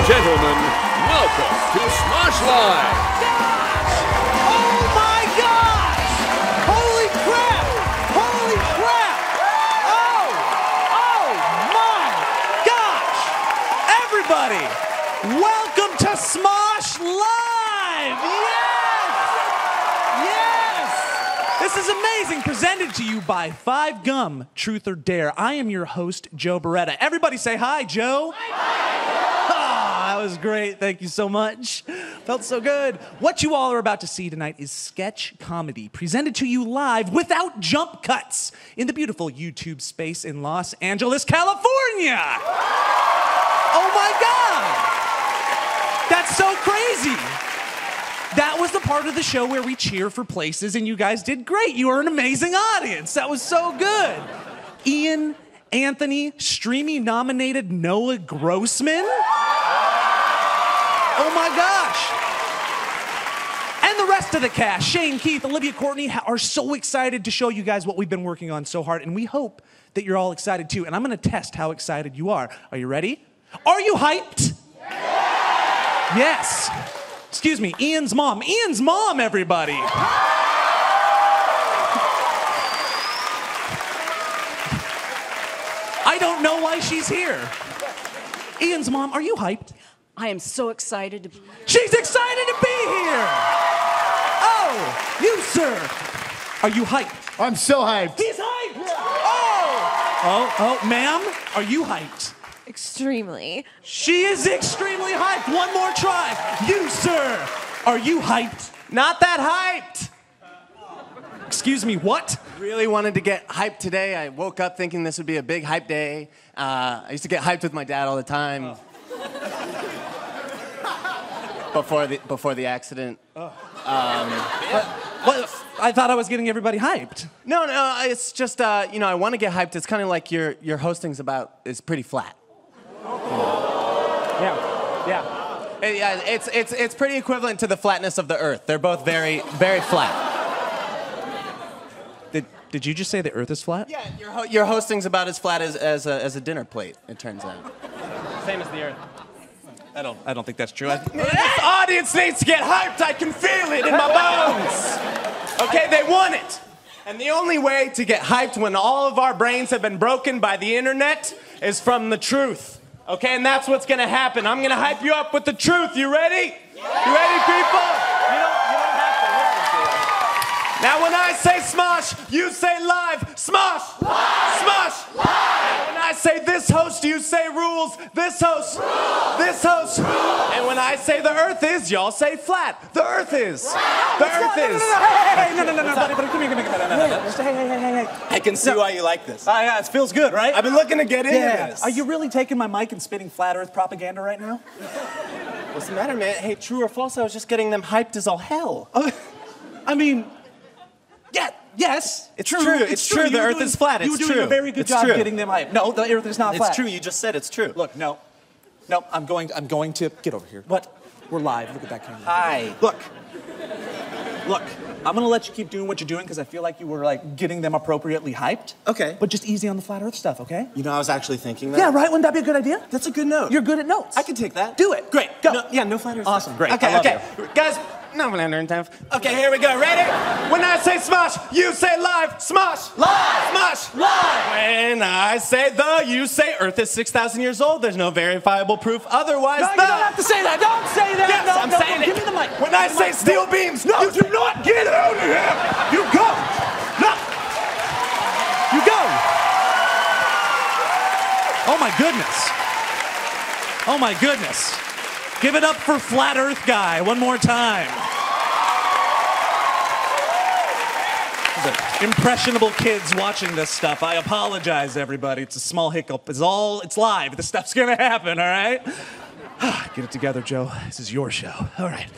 gentlemen, welcome to Smosh Live! Oh my gosh! Holy crap! Holy crap! Oh my gosh! Everybody, welcome to Smosh Live! Yes! This is amazing. Presented to you by 5 Gum, Truth or Dare. I am your host, Joe Beretta. Everybody say hi, Joe. That was great. Thank you so much. Felt so good. What you all are about to see tonight is sketch comedy presented to you live without jump cuts in the beautiful YouTube space in Los Angeles, California. Oh my God. That's so crazy. That was the part of the show where we cheer for places, and you guys did great. You were an amazing audience. That was so good. Ian, Anthony, Streamy-nominated Noah Grossman. Oh my gosh. And the rest of the cast, Shane, Keith, Olivia, Courtney, are so excited to show you guys what we've been working on so hard, and we hope that you're all excited too. And I'm gonna test how excited you are. Are you ready? Are you hyped? Yes. Excuse me, Ian's mom. Ian's mom, everybody. I don't know why she's here. Ian's mom, are you hyped? I am so excited to be here. She's excited to be here! Oh, you, sir, are you hyped? I'm so hyped. He's hyped! Oh, ma'am, are you hyped? Extremely. She is extremely hyped. One more try. You, sir, are you hyped? Not that hyped. Excuse me, what? Really wanted to get hyped today. I woke up thinking this would be a big hype day. I used to get hyped with my dad all the time. Before the accident. What? I thought I was getting everybody hyped. No, it's just, I want to get hyped. It's kind of like your hosting's is pretty flat. Yeah. Yeah, it's pretty equivalent to the flatness of the Earth. They're both very, very flat. Did you just say the Earth is flat? Yeah, your hosting's about as flat as a dinner plate, it turns out. Same as the Earth. I don't think that's true. This audience needs to get hyped. I can feel it in my bones. Okay, they want it. And the only way to get hyped when all of our brains have been broken by the internet is from the truth. Okay, and that's what's gonna happen. I'm gonna hype you up with the truth. You ready? You ready, people? You don't have to listen to it. Now, when I say Smosh, you say live. Smosh! Live! Smosh! Live! When I say this host, you say rules. This host. Rules. This host. Rules. And when I say the Earth is, y'all say flat. The Earth is. The Earth is. No, buddy, come here. Hey. I can see why you like this. Yeah, it feels good, right? I've been looking to get into this. Are you really taking my mic and spitting flat Earth propaganda right now? What's the matter, man? Hey, true or false, I was just getting them hyped as all hell. I mean, yes. It's true. It's true. The Earth is flat. It's true. true. You're doing a very good job getting them hyped. No, the Earth is not flat. It's true. You just said it's true. Look, no, I'm going to get over here. What? We're live. Look at that camera. Hi. Look. I'm gonna let you keep doing what you're doing because I feel like you were getting them appropriately hyped. Okay. But just easy on the flat Earth stuff, okay? You know, I was actually thinking that. Yeah, right. Wouldn't that be a good idea? That's a good note. You're good at notes. I can take that. Do it. Great. Go. No flat Earth. Awesome. Stuff. Great. Okay. Guys, no, okay, here we go. Ready? When I say Smosh, you say live. Smosh. Live. Smosh. Live. When I say you say Earth is 6,000 years old. There's no verifiable proof otherwise. No, you don't have to say that. Don't say that. Yes, no, I'm saying it. Give me the mic. When I say steel beams, you do not get out of here. You go. No. You go. Oh my goodness. Oh my goodness. Give it up for Flat Earth Guy one more time. Impressionable kids watching this stuff. I apologize, everybody. It's a small hiccup. It's live. This stuff's gonna happen, all right? Get it together, Joe. This is your show. All right.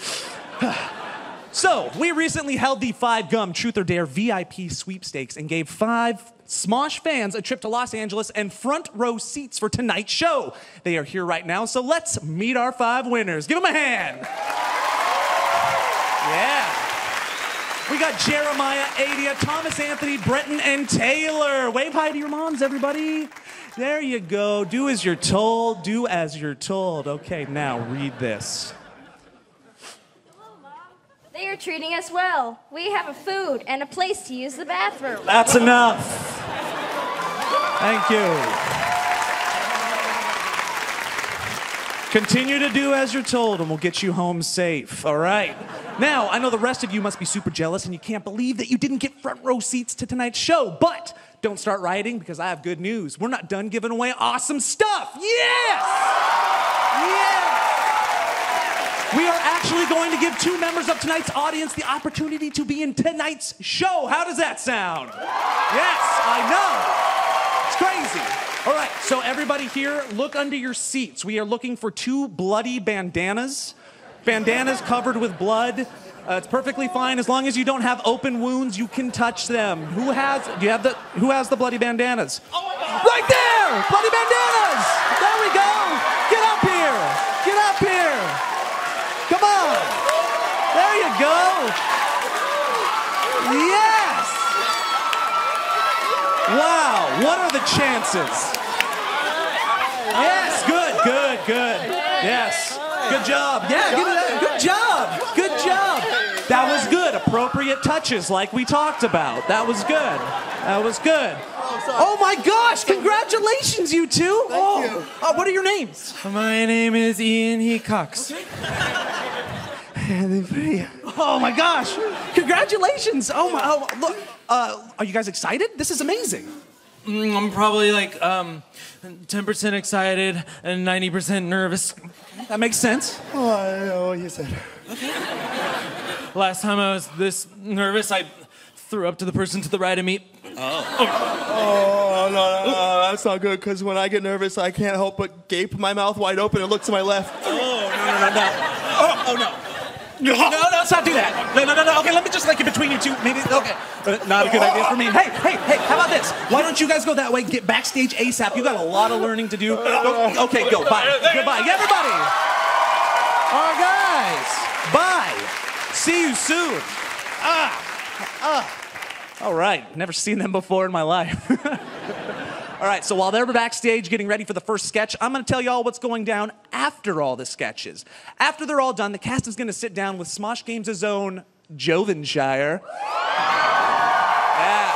So, we recently held the 5 Gum Truth or Dare VIP sweepstakes and gave 5 Smosh fans a trip to Los Angeles and front row seats for tonight's show. They are here right now, so let's meet our 5 winners. Give them a hand. Yeah. We got Jeremiah, Adia, Thomas Anthony, Bretton, and Taylor. Wave hi to your moms, everybody. There you go. Do as you're told. Do as you're told. Okay, now read this. They are treating us well. We have a food and a place to use the bathroom. That's enough. Thank you. Continue to do as you're told and we'll get you home safe, all right? Now, I know the rest of you must be super jealous and you can't believe that you didn't get front row seats to tonight's show, but don't start rioting because I have good news. We're not done giving away awesome stuff. Yes! Yes! We are actually going to give 2 members of tonight's audience the opportunity to be in tonight's show. How does that sound? Yes, I know. It's crazy. All right, so everybody here, look under your seats. We are looking for 2 bloody bandanas. Bandanas covered with blood. It's perfectly fine as long as you don't have open wounds. You can touch them. Who has the bloody bandanas? Right there, bloody bandanas. There we go. Get up here. Get up here. Come on. There you go. Yes. Wow. What are the chances? Yes. Good. Yes. Good job. Yeah, give it that. Good job. Good job. That was good. Appropriate touches like we talked about. That was good. That was good. Oh my gosh, congratulations, you two. Thank you. What are your names? My name is Ian He Cox. Oh my gosh. Congratulations. Look, are you guys excited? This is amazing. I'm probably like 10% excited and 90% nervous. That makes sense. Oh, I know what you said. Last time I was this nervous, I threw up to the person to the right of me. Oh, no, that's not good, because when I get nervous, I can't help but gape my mouth wide open and look to my left. No. No, let's not do that. No. Okay, let me just like it between you two. Maybe, okay. Not a good idea for me. Hey, how about this? Why don't you guys go that way, get backstage ASAP. You got a lot of learning to do. Okay, go, bye. Goodbye, everybody. All right, guys, bye. See you soon. All right, never seen them before in my life. All right, so while they're backstage getting ready for the first sketch, I'm going to tell y'all what's going down after all the sketches. After they're all done, the cast is going to sit down with Smosh Games' own Jovenshire. Yeah.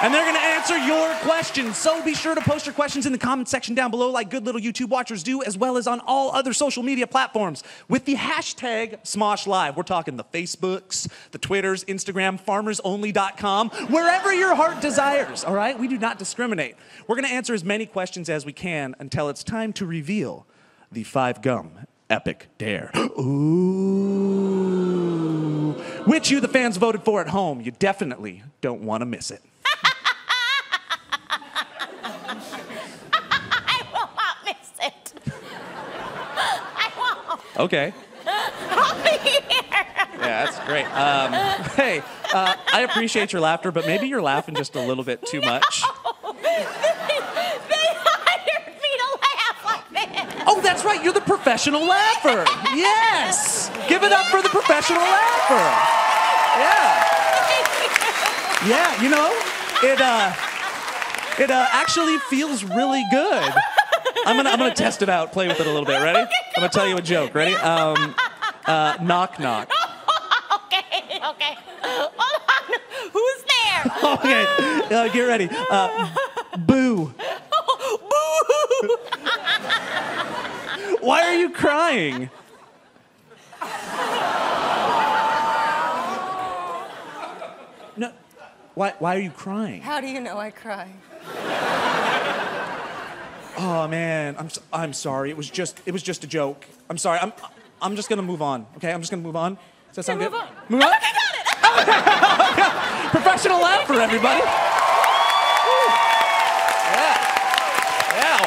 And they're going to answer your questions. So be sure to post your questions in the comment section down below like good little YouTube watchers do, as well as on all other social media platforms with the hashtag SmoshLive. We're talking the Facebooks, the Twitters, Instagram, farmersonly.com, wherever your heart desires, all right? We do not discriminate. We're going to answer as many questions as we can until it's time to reveal the 5 Gum Epic Dare. Ooh. Which you, the fans, voted for at home. You definitely don't want to miss it. Okay. I'll be here. Yeah, that's great. Hey, I appreciate your laughter, but maybe you're laughing just a little bit too much. They hired me to laugh like this. Oh, that's right. You're the professional laugher. Yes. Give it up for the professional laugher. Yeah. Yeah, you know, it actually feels really good. I'm gonna test it out, play with it a little bit. Ready? I'm gonna tell you a joke. Ready? Knock, knock. Okay. Hold on. Who's there? Okay, get ready. Boo. Boo! Why are you crying? No. Why are you crying? How do you know I cry? Oh man, I'm sorry. It was just a joke. I'm sorry. I'm just gonna move on. Okay, I'm just gonna move on. Does that sound good? Move on. Move on. Okay, got it. Professional laugher, everybody. Yeah.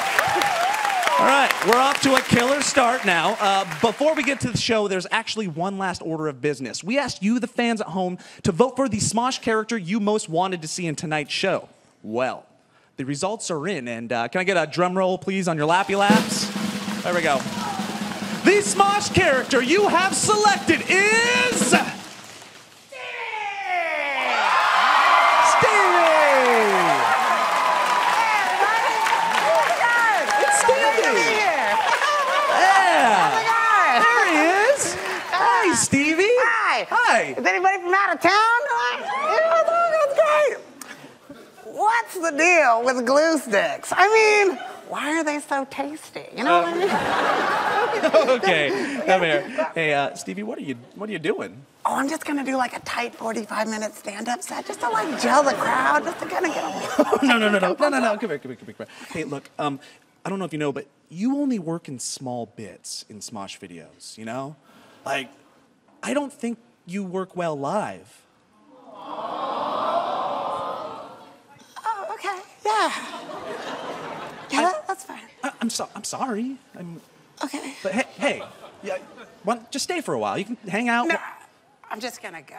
All right, we're off to a killer start now. Before we get to the show, there's actually one last order of business. We asked you, the fans at home, to vote for the Smosh character you most wanted to see in tonight's show. Well, the results are in, and can I get a drum roll, please, on your lappy laps? There we go. The Smosh character you have selected is... Stevie! Hi. Is anybody from out of town? Yeah, that's great. What's the deal with glue sticks? I mean, why are they so tasty? You know what I mean? Okay, come here. Hey, Stevie, what are you doing? Oh, I'm just gonna do like a tight 45-minute stand-up set just to like gel the crowd, just to kind of get them. No. Come here. Hey, look, I don't know if you know, but you only work in small bits in Smosh videos, you know? Like, I don't think you work well live. Oh, okay, yeah. Yeah, that's fine. I'm sorry. Okay. But hey, yeah, just stay for a while. You can hang out. No, I'm just gonna go.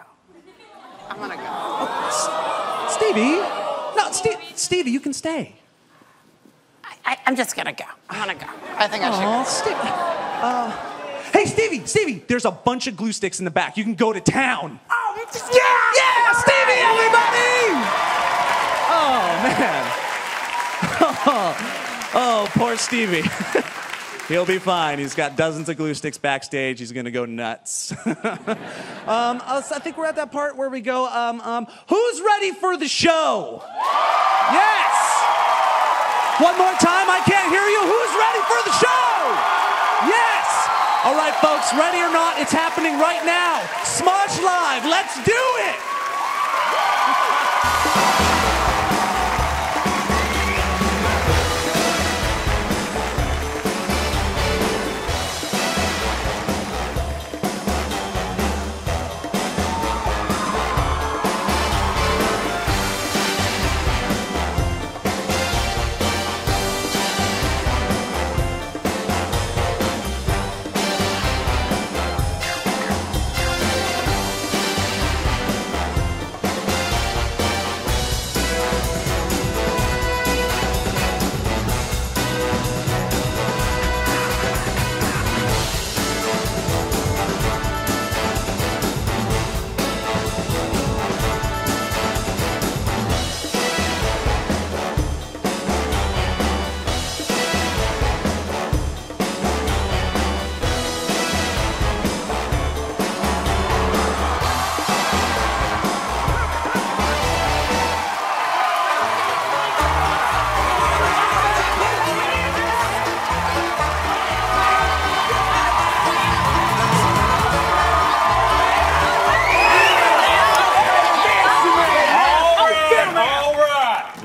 I'm gonna go. Stevie, no, Stevie, you can stay. I'm just gonna go. I'm gonna go. I think I should go. Hey, Stevie, there's a bunch of glue sticks in the back. You can go to town. Oh, yeah, Stevie, everybody! Oh, man. Oh, poor Stevie. He'll be fine. He's got dozens of glue sticks backstage. He's gonna go nuts. I think we're at that part where we go, who's ready for the show? Yes! One more time, I can't hear you. Who's ready for the show? Yes! All right, folks, ready or not, it's happening right now. Smosh Live, let's do it!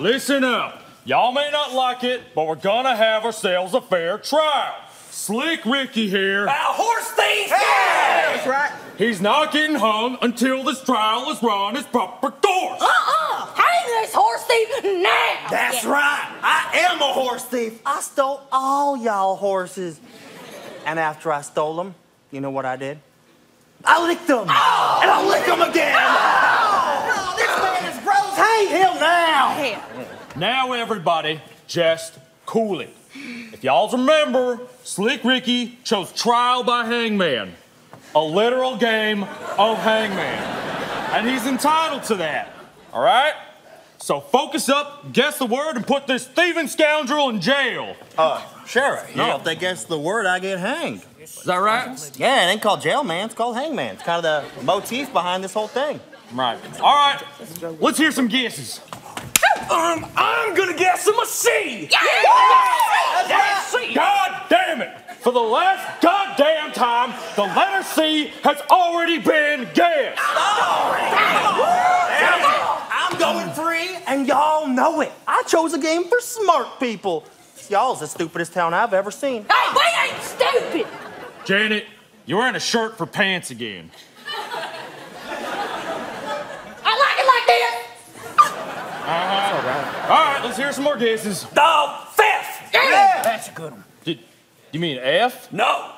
Listen up. Y'all may not like it, but we're gonna have ourselves a fair trial. Slick Ricky here. Horse thief! Yeah, that's right. He's not getting hung until this trial is run its proper course. Hang this horse thief now! That's right. I am a horse thief. I stole all y'all horses. And after I stole them, you know what I did? I licked them. Oh! And I'll lick them again. Oh! This man is gross. Hang him now. Now, everybody, just cool it. If y'all remember, Slick Ricky chose trial by hangman, a literal game of hangman. And he's entitled to that, all right? So focus up, guess the word, and put this thieving scoundrel in jail. Sheriff, you know, if they guess the word, I get hanged. Is that right? Yeah, it ain't called jail, man. It's called hangman. It's kind of the motif behind this whole thing. Right. All right, let's hear some guesses. I'm gonna guess him a C. Yes! God damn it! For the last goddamn time, the letter C has already been guessed. I'm going free, and y'all know it. I chose a game for smart people. Y'all's the stupidest town I've ever seen. Hey, we ain't stupid! Janet, you're wearing a shirt for pants again. I like it like this! All right, let's hear some more guesses. The fifth. Yeah. That's a good one. You mean F? No.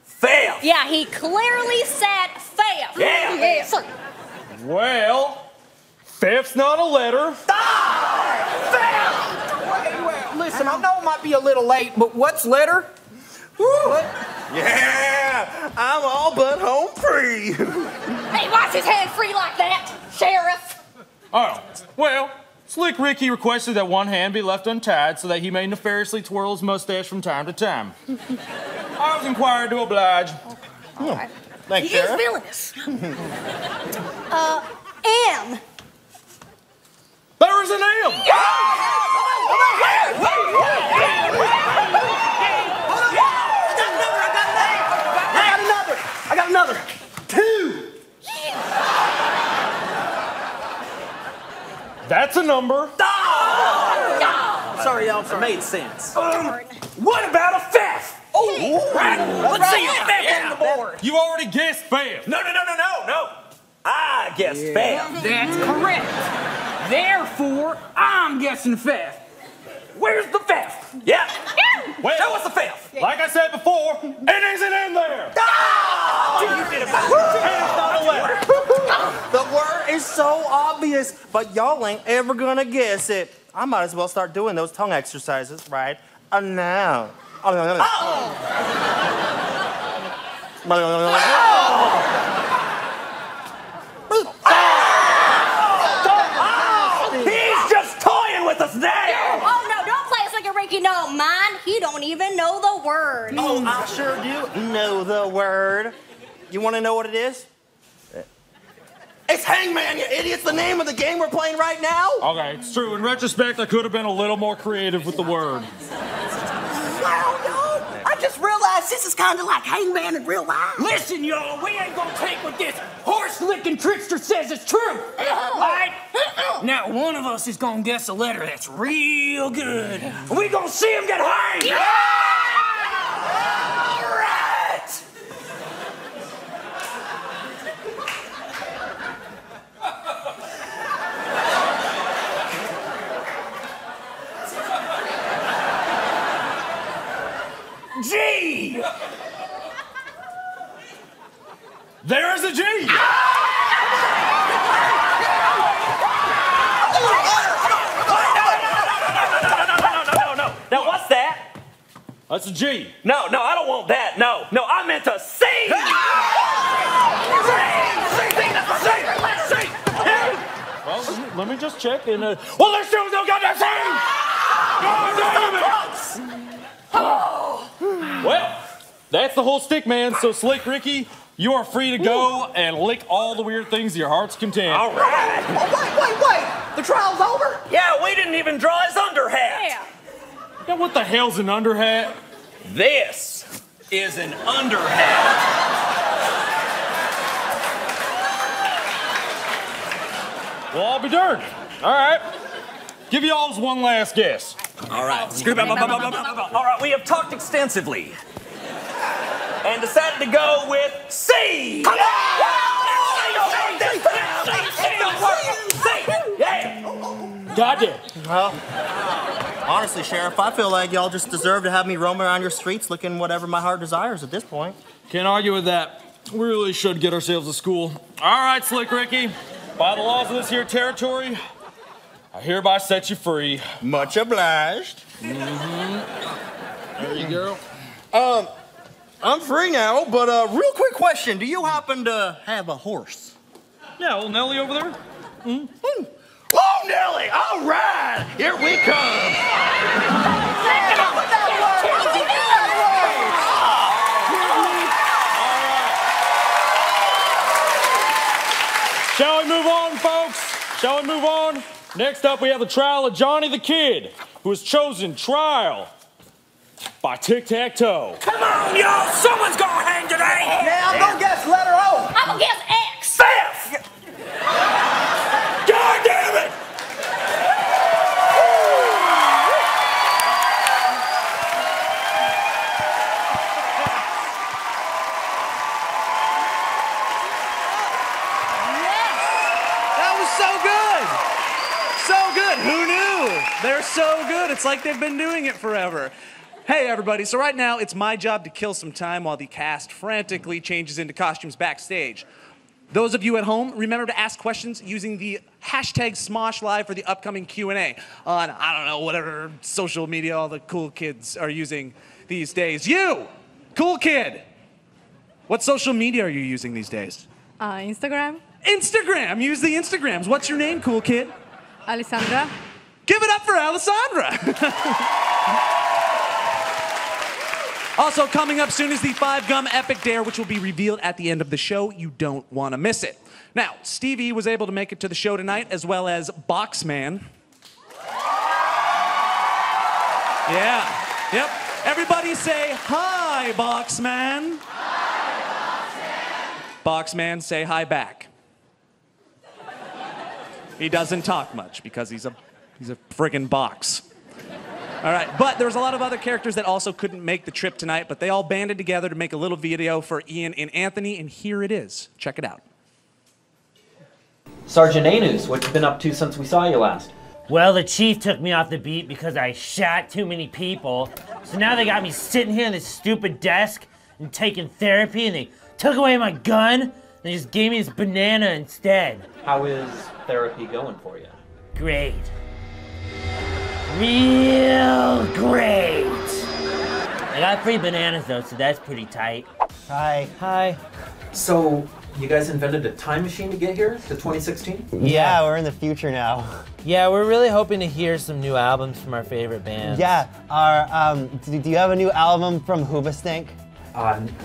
Fifth. Yeah, he clearly said fail. Yeah. Yes, sir. Well, fifth's not a letter. Listen, I know it might be a little late, but what's letter? What? Yeah, I'm all but home free. Hey, why's his hand free like that, Sheriff? Oh, well, Slick Ricky requested that one hand be left untied so that he may nefariously twirl his mustache from time to time. I was inquired to oblige. All right. Thanks, He is Sheriff. villainous. M. There is an M. I got another. 2. That's a number. Sorry, y'all. It made sense. What about a theft? Oh, right. Let's see a theft on the board. You already guessed fast. No. I guess theft. That's correct. Therefore, I'm guessing theft. Where's the theft? Yeah. Well, Show us the theft. like I said before, it isn't in there. You did it back. The word is so obvious, but y'all ain't ever gonna guess it. I might as well start doing those tongue exercises right now. He's just toying with us now. Oh, no, don't play us like a Ricky. No, mine, he don't even know the word. Oh, I sure do know the word. You want to know what it is? It's Hangman, you idiots! The name of the game we're playing right now. Okay, it's true. In retrospect, I could have been a little more creative with the word. No. I just realized this is kind of like Hangman in real life. Listen, y'all, we ain't gonna take what this horse-licking trickster says is true. All right? Now, one of us is gonna guess a letter that's real good. We gonna see him get hanged. Yeah! All right. G! There's a G. No. Now, what's that? That's a G. No, I don't want that. No, I meant a C. Well, let me just check. And well, there's still no goddamn C. God damn it! Well, that's the whole stick, man. So, Slick Ricky, you are free to go and lick all the weird things your heart's content. All right. Oh, wait. The trial's over? Yeah, we didn't even draw his underhat. Yeah. Now, what the hell's an underhat? This is an underhat. Well, I'll be darned. All right. Give you all one last guess. All right. All right, we have talked extensively and decided to go with C. Come Goddamn. Well, honestly, Sheriff, I feel like y'all just deserve to have me roam around your streets looking whatever my heart desires at this point. Can't argue with that. We really should get ourselves to school. All right, Slick Ricky. By the laws of this here territory, I hereby set you free. Much obliged. There you go. I'm free now, but real quick question. Do you happen to have a horse? Yeah, old Nelly over there. Oh, Nelly! All right, here we come. Shall we move on, folks? Shall we move on? Next up, we have the trial of Johnny the Kid, who was chosen trial by tic-tac-toe. Come on, y'all. Someone's gonna hang today. Yeah, I'm gonna guess letter O. I'm gonna guess X. Theft! God damn it! That was so good. So good. Who knew? They're so good. It's like they've been doing it forever. Hey, everybody. So right now, it's my job to kill some time while the cast frantically changes into costumes backstage. Those of you at home, remember to ask questions using the hashtag Smosh Live for the upcoming Q&A on, I don't know, whatever social media all the cool kids are using these days. You, cool kid, what social media are you using these days? Instagram. Instagram. Use the Instagrams. What's your name, cool kid? Alessandra. Give it up for Alessandra. Also, coming up soon is the 5 Gum Epic Dare, which will be revealed at the end of the show. You don't want to miss it. Now, Stevie was able to make it to the show tonight, as well as Boxman. Yeah. Yep. Everybody say, hi, Boxman. Hi, Boxman. Boxman, say hi back. He doesn't talk much because he's a friggin' box. All right, but there's a lot of other characters that also couldn't make the trip tonight, but they all banded together to make a little video for Ian and Anthony, and here it is. Check it out. Sergeant Anus, what you been up to since we saw you last? Well, the chief took me off the beat because I shot too many people. So now they got me sitting here in this stupid desk and taking therapy, and they took away my gun and they just gave me this banana instead. How is therapy going for you? Great. Real great. I got free bananas though, so that's pretty tight. Hi. Hi. So, you guys invented a time machine to get here to 2016? Yeah, we're in the future now. Yeah, we're really hoping to hear some new albums from our favorite bands. Yeah, do you have a new album from Hoobastank?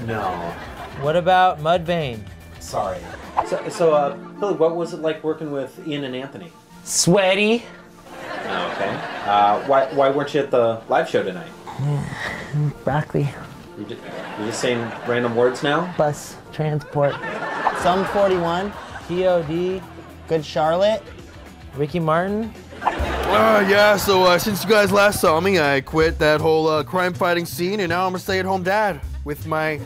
No. What about Mudvayne? Sorry. So, Billy, what was it like working with Ian and Anthony? Sweaty. Okay. Why weren't you at the live show tonight? Broccoli. You just saying random words now? Bus. Transport. Sum 41. POD. Good Charlotte. Ricky Martin. Yeah, so since you guys last saw me, I quit that whole crime-fighting scene, and now I'm a stay-at-home dad with my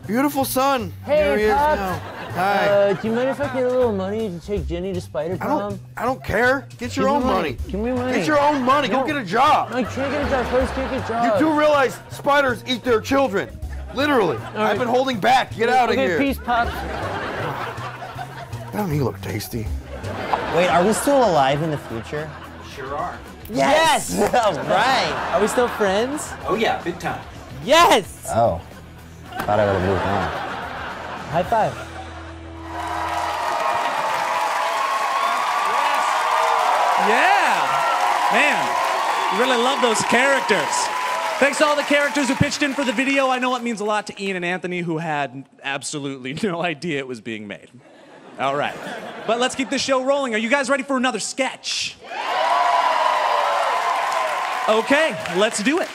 beautiful son. Hey, Here he is Pops. now. Hi. Do you mind if I get a little money to take Jenny to Spider-Town? I don't care. Get your own money. Give me money. Get your own money. No. Go get a job. I can't get a job. First, can't get a job. You do realize spiders eat their children. Literally. Right. I've been holding back. Get out of here. Okay, peace, Pops. Doesn't he look tasty? Wait, are we still alive in the future? Sure are. Yes! All right. Are we still friends? Oh yeah, big time. Yes! Oh. Thought I would have moved on. High five. Yeah! Man, you really love those characters. Thanks to all the characters who pitched in for the video. I know it means a lot to Ian and Anthony, who had absolutely no idea it was being made. All right. But let's keep this show rolling. Are you guys ready for another sketch? Okay, let's do it.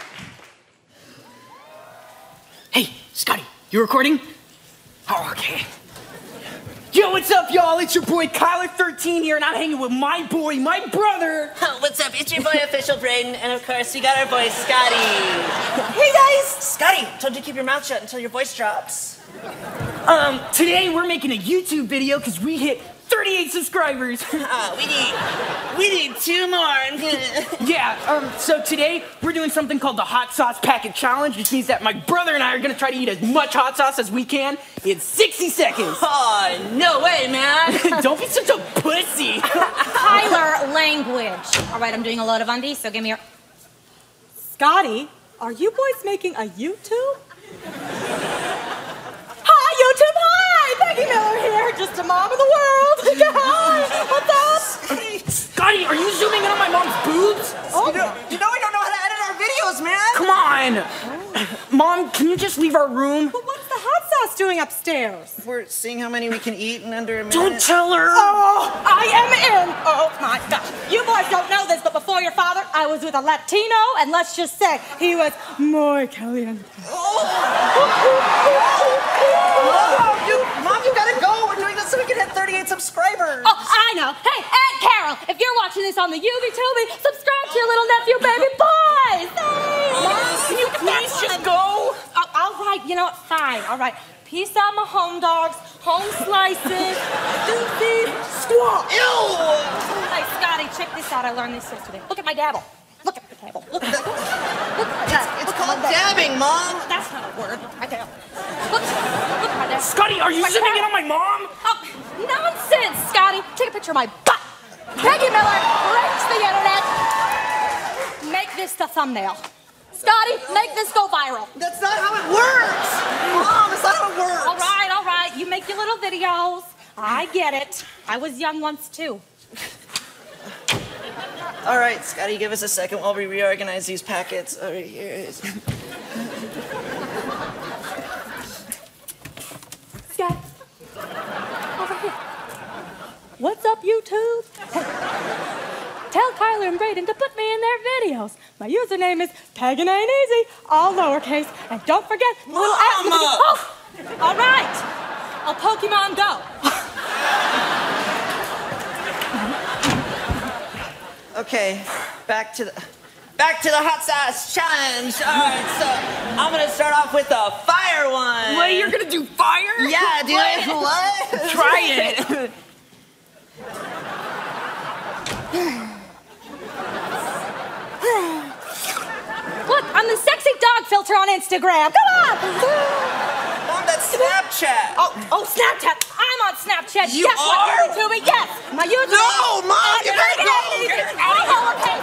Hey, Scotty, you recording? Oh, okay. Yo, what's up, y'all? It's your boy Kyler13 here, and I'm hanging with my boy, my brother. What's up? It's your boy, Official Braden, and of course, we got our boy, Scotty. Hey, guys! Scotty, told you to keep your mouth shut until your voice drops. Today we're making a YouTube video because we hit 38 subscribers. We need 2 more. Yeah, so today we're doing something called the Hot Sauce Packet Challenge, which means that my brother and I are gonna try to eat as much hot sauce as we can in 60 seconds. Oh, no way, man. Don't be such a pussy. Tyler, language. All right, I'm doing a load of undies, so give me your... Scotty, are you boys making a YouTube? Hi, YouTube, hi! Peggy Miller here, just a mom of the world. Hi, what's up? Scotty, are you zooming in on my mom's boobs? Oh. You know we don't know how to edit our videos, man. Come on. Mom, can you just leave our room? But what's the hot sauce doing upstairs? We're seeing how many we can eat in under a minute. Don't tell her. Oh, I am in. Oh, my gosh. You boys don't know this, but before your father, I was with a Latino, and let's just say he was muy caliente. Mom, you gotta go. We're doing this so we can hit 38 subscribers. Oh, I know. Hey, Aunt Carol, if you're watching this on the YouTube, subscribe to your little nephew, baby. Bye. Mom, can you please just go? All right, you know what? Fine. All right. Peace out, my home dogs, home slices, doozy, squawk. Ew! Hey, Scotty, check this out. I learned this yesterday. Look at my dabble. Look at the table. Look at that. It's called dabbing, Mom. That's not a word. Look at my dabble. Look at my dabble. Scotty, are you zooming in on my mom? Oh, nonsense, Scotty. Take a picture of my butt. Peggy Miller breaks the internet. Make this the thumbnail. Scotty, make this go viral. That's not how it works. Mom, that's not how it works. All right. You make your little videos. I get it. I was young once, too. All right, Scotty, give us a second while we reorganize these packets. All right, here it is. YouTube. Tell Kyler and Brayden to put me in their videos. My username is Pagan Ain't Easy, all lowercase. And don't forget the little app. Oh, all right. I'll Pokemon Go. Okay, back to the hot sauce challenge. All right, so I'm gonna start off with a fire one. Wait, you're gonna do fire? Yeah, dude. What? Try it. Look, I'm the sexy dog filter on Instagram. Come on. Mom, that's Snapchat. Oh, Snapchat. I'm on Snapchat. You Guess are? what? YouTube. Yes. My YouTube. No, Mom, Get get out.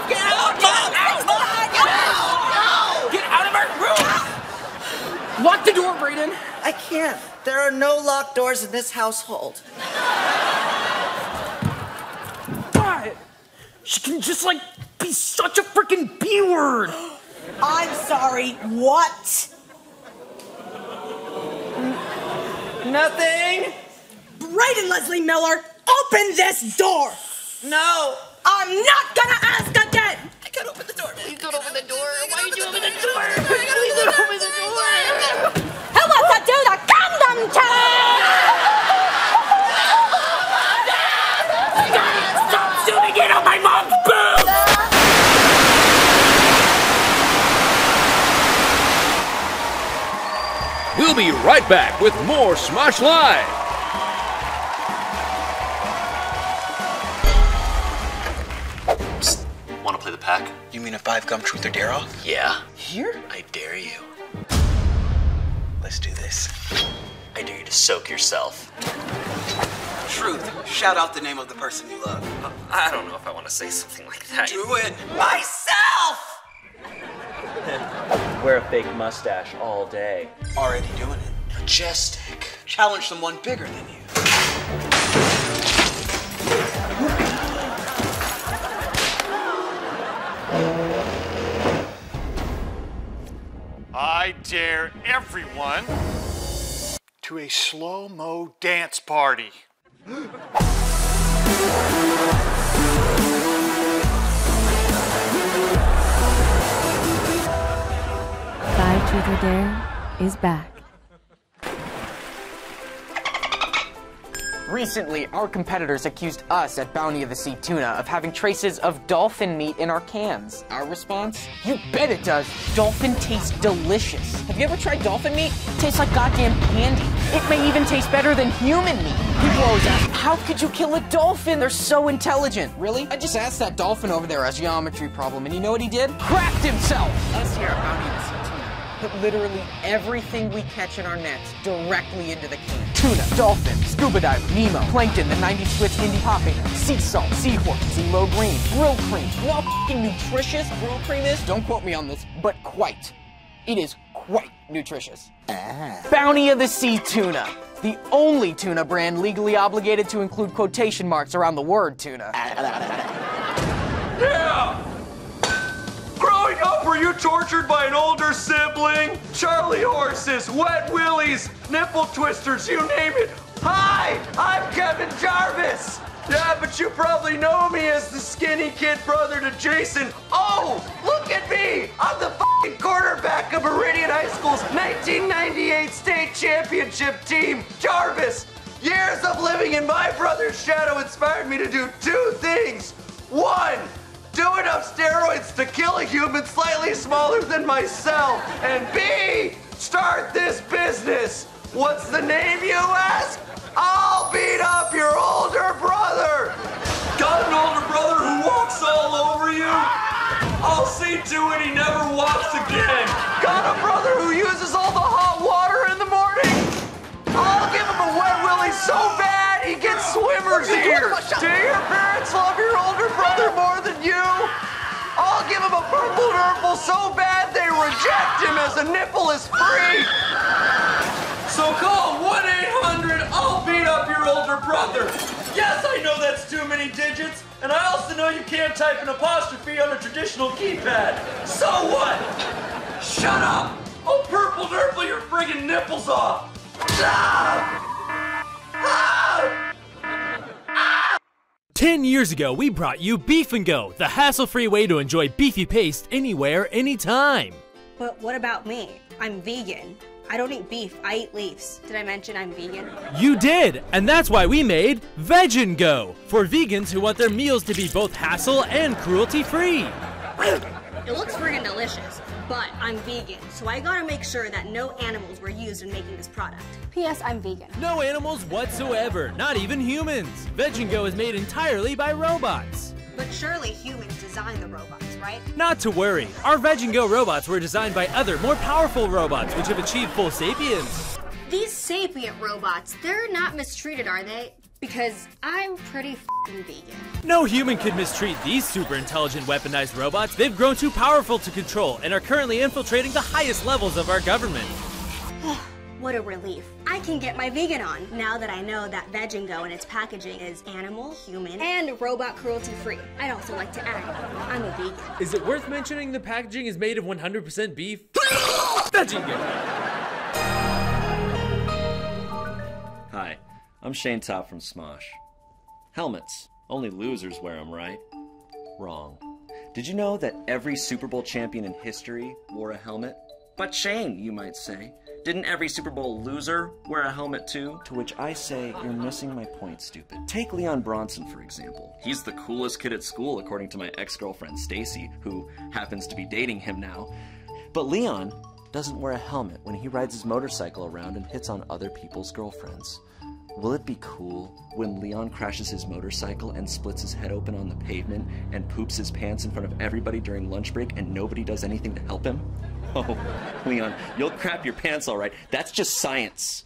Get out. Get out of my room. Lock the door, Brayden. I can't. There are no locked doors in this household. God, she can just like be such a freaking B-word. I'm sorry. What? Nothing. Brayden Leslie Miller, open this door. No. I'm not gonna ask again. I can't open the door. Please don't open the door. Why did you open the door? Please don't open the door. Who wants to do the Gundam challenge? Stop zooming in on my mom's boobs! We'll be right back with more Smosh Live. Want to play the pack? You mean a 5-gum truth or dare off? Yeah. Here? I dare you. Let's do this. I dare you to soak yourself. Truth. Shout out the name of the person you love. I don't know if I want to say something like that. Do it myself! Wear a fake mustache all day. Already doing it. Majestic. Challenge someone bigger than you. I dare everyone to a slow-mo dance party. Five Truth or Dare is back. Recently, our competitors accused us at Bounty of the Sea Tuna of having traces of dolphin meat in our cans. Our response? You bet it does. Dolphin tastes delicious. Have you ever tried dolphin meat? It tastes like goddamn candy. It may even taste better than human meat. People always ask, how could you kill a dolphin? They're so intelligent. Really? I just asked that dolphin over there a geometry problem, and you know what he did? Cracked himself! Us here at Bounty of the Sea Tuna put literally everything we catch in our nets directly into the can. Tuna, dolphin, scuba diver, Nemo, plankton, the 90s Swiss indie pop band, sea salt, seahorse, CeeLo Green, grill cream. You know how f***ing nutritious grill cream is? Don't quote me on this, but quite. It is quite nutritious. Bounty of the Sea Tuna. The only tuna brand legally obligated to include quotation marks around the word tuna. Yeah! Growing up, were you tortured by an older sibling? Charlie horses, wet willies, nipple twisters, you name it. Hi, I'm Kevin Jarvis. Yeah, but you probably know me as the skinny kid brother to Jason. Oh, look at me. I'm the f***ing quarterback of Meridian High School's 1998 state championship team, Jarvis. Years of living in my brother's shadow inspired me to do two things. One, do enough steroids to kill a human slightly smaller than myself. And B, start this business. What's the name, you ask? I'll beat up your older brother. Got an older brother who walks all over you? I'll see to it he never walks again. Got a brother who uses all the hot water in the morning? I'll give him a wet willy so bad he gets swimmer's ear. Do your parents love your older brother more than you? I'll give him a purple nurple so bad they reject him as a nipple is free. So call 1-800, I'll beat up your older brother. Yes, I know that's too many digits, and I also know you can't type an apostrophe on a traditional keypad. So what? Shut up! I'll purple nurple your friggin' nipples off. Ah! Ah! 10 years ago, we brought you Beef and Go, the hassle-free way to enjoy beefy paste anywhere, anytime. But what about me? I'm vegan. I don't eat beef, I eat leaves. Did I mention I'm vegan? You did, and that's why we made Veg and Go, for vegans who want their meals to be both hassle and cruelty-free. It looks friggin' delicious, but I'm vegan, so I gotta make sure that no animals were used in making this product. P.S. I'm vegan. No animals whatsoever, not even humans. Veg and Go is made entirely by robots. But surely humans designed the robots, right? Not to worry, our Veg and Go robots were designed by other, more powerful robots which have achieved full sapience. These sapient robots, they're not mistreated, are they? Because I'm pretty f***ing vegan. No human could mistreat these super intelligent weaponized robots. They've grown too powerful to control and are currently infiltrating the highest levels of our government. What a relief. I can get my vegan on now that I know that Veg and Go and its packaging is animal, human, and robot cruelty free. I'd also like to add, I'm a vegan. Is it worth mentioning the packaging is made of 100% beef? Veg and Go! Hi, I'm Shane Top from Smosh. Helmets. Only losers wear them, right? Wrong. Did you know that every Super Bowl champion in history wore a helmet? But Shane, you might say. Didn't every Super Bowl loser wear a helmet too? To which I say, you're missing my point, stupid. Take Leon Bronson, for example. He's the coolest kid at school, according to my ex-girlfriend Stacy, who happens to be dating him now. But Leon doesn't wear a helmet when he rides his motorcycle around and hits on other people's girlfriends. Will it be cool when Leon crashes his motorcycle and splits his head open on the pavement and poops his pants in front of everybody during lunch break and nobody does anything to help him? Oh, Leon, you'll crap your pants all right. That's just science.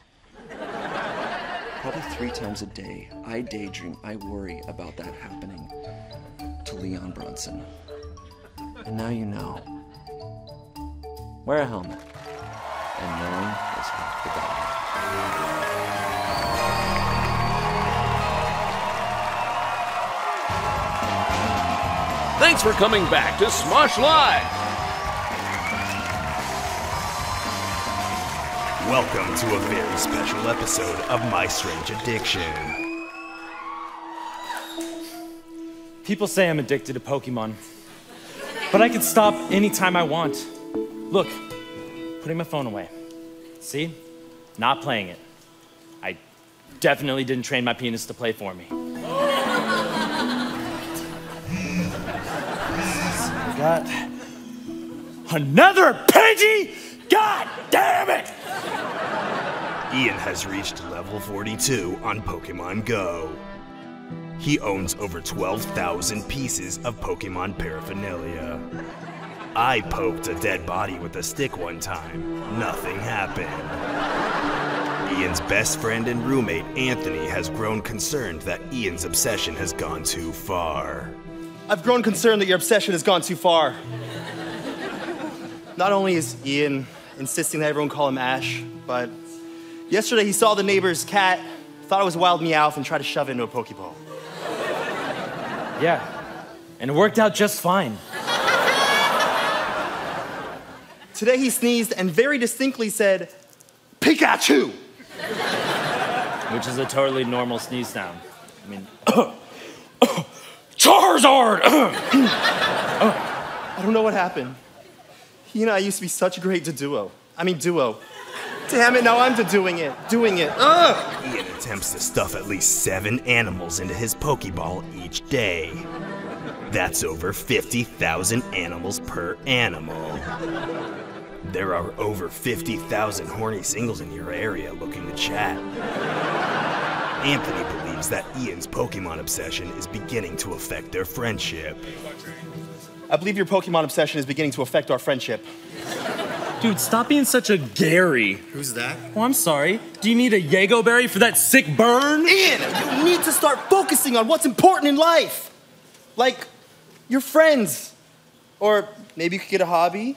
Probably 3 times a day, I daydream, I worry about that happening to Leon Bronson. And now you know. Wear a helmet. And knowing is half the battle. Thanks for coming back to Smosh Live. Welcome to a very special episode of My Strange Addiction. People say I'm addicted to Pokemon, but I can stop anytime I want. Look, putting my phone away. See? Not playing it. I definitely didn't train my penis to play for me. I got another Pidgey? God damn it! Ian has reached level 42 on Pokemon Go. He owns over 12,000 pieces of Pokemon paraphernalia. I poked a dead body with a stick one time. Nothing happened. Ian's best friend and roommate, Anthony, has grown concerned that Ian's obsession has gone too far. I've grown concerned that your obsession has gone too far. Not only is Ian insisting that everyone call him Ash, but yesterday he saw the neighbor's cat, thought it was a wild Meowth, and tried to shove it into a Pokeball. Yeah, and it worked out just fine. Today he sneezed and very distinctly said, Pikachu! Which is a totally normal sneeze sound. I mean, Charizard! I don't know what happened. He and I used to be such a great duo. Damn it, now I'm doing it. Ugh! Ian attempts to stuff at least 7 animals into his Pokeball each day. That's over 50,000 animals per animal. There are over 50,000 horny singles in your area looking to chat. Anthony believes that Ian's Pokemon obsession is beginning to affect their friendship. I believe your Pokemon obsession is beginning to affect our friendship. Dude, stop being such a Gary. Who's that? Oh, I'm sorry. Do you need a Yago berry for that sick burn? Ian, you need to start focusing on what's important in life. Like, your friends. Or maybe you could get a hobby.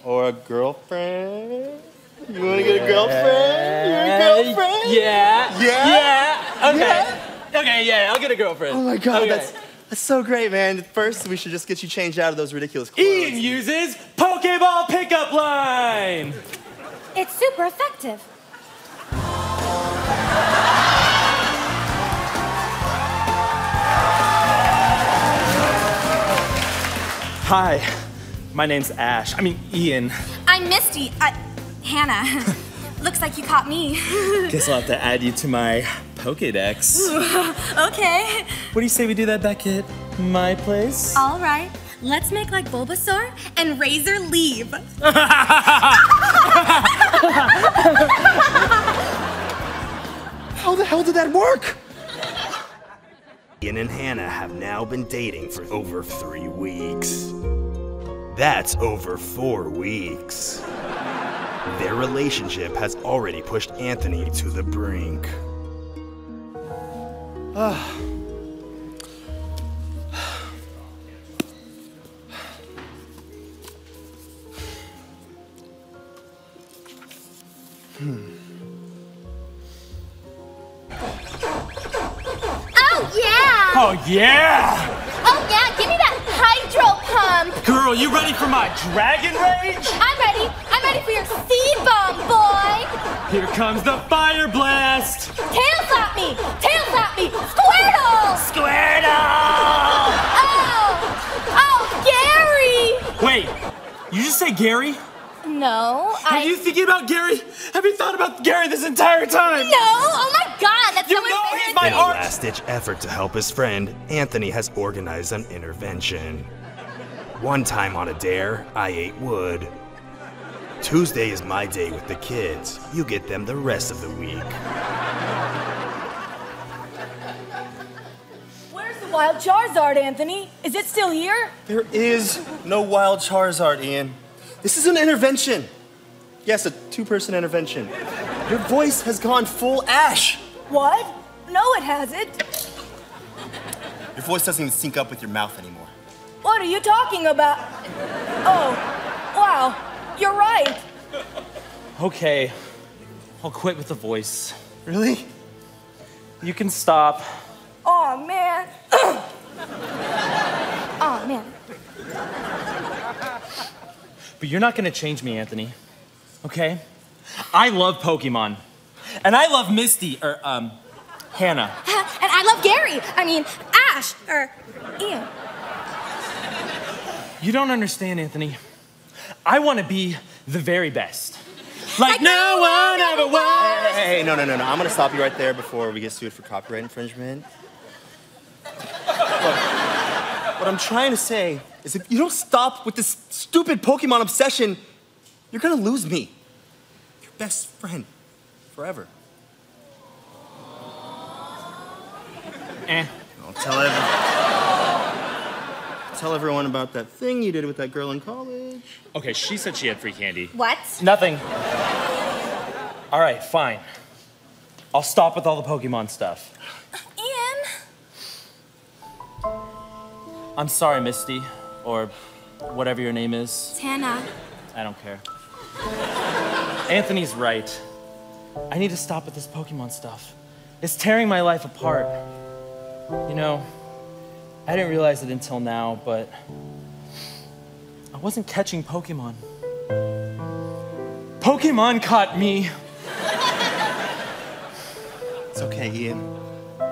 Or a girlfriend. You wanna get a girlfriend? You want a girlfriend? Yeah. Okay. Yeah. Okay, yeah, I'll get a girlfriend. Oh my God, Okay. that's so great, man. First, we should just get you changed out of those ridiculous clothes. Ian uses Pokeball pickup line. It's super effective. Hi, my name's Ash. I mean, Ian. I'm Misty. Hannah. Looks like you caught me. Guess I'll have to add you to my Pokédex. Okay. What do you say we do that back at my place? All right. Let's make like Bulbasaur and Razor leave. How the hell did that work? Ian and Hannah have now been dating for over 3 weeks. That's over 4 weeks. Their relationship has already pushed Anthony to the brink. Oh yeah! Oh yeah, give me that hydro pump. Girl, you ready for my dragon rage? I'm ready. I'm ready for your seed bomb, boy. Here comes the fire blast! Tail slap me. Tail slap me. Squirtle. Squirtle! Oh, Gary. Wait, you just say Gary? No, Are you thinking about Gary? Have you thought about Gary this entire time? No, oh my God, that's so embarrassing. In a last-ditch effort to help his friend, Anthony has organized an intervention. One time on a dare, I ate wood. Tuesday is my day with the kids. You get them the rest of the week. Where's the wild Charizard, Anthony? Is it still here? There is no wild Charizard, Ian. This is an intervention. Yes, a 2-person intervention. Your voice has gone full Ash. What? No, it hasn't. Your voice doesn't even sync up with your mouth anymore. What are you talking about? Oh, wow. You're right. Okay, I'll quit with the voice. Really? You can stop. Oh, man. Oh man. But you're not gonna change me, Anthony. Okay? I love Pokemon. And I love Misty, or, Hannah. And I love Gary. I mean, Ash, or Ian. You don't understand, Anthony. I want to be the very best. Like no one ever was. Hey, no. I'm gonna stop you right there before we get sued for copyright infringement. Look, what I'm trying to say is if you don't stop with this stupid Pokemon obsession, you're gonna lose me. Your best friend. Forever. I'll tell everyone about that thing you did with that girl in college. Okay, she said she had free candy. What? Nothing. All right, fine. I'll stop with all the Pokemon stuff. Ian. I'm sorry, Misty, or whatever your name is. It's Hannah. I don't care. Anthony's right. I need to stop with this Pokemon stuff. It's tearing my life apart. You know, I didn't realize it until now, but I wasn't catching Pokemon. Pokemon caught me. It's okay, Ian.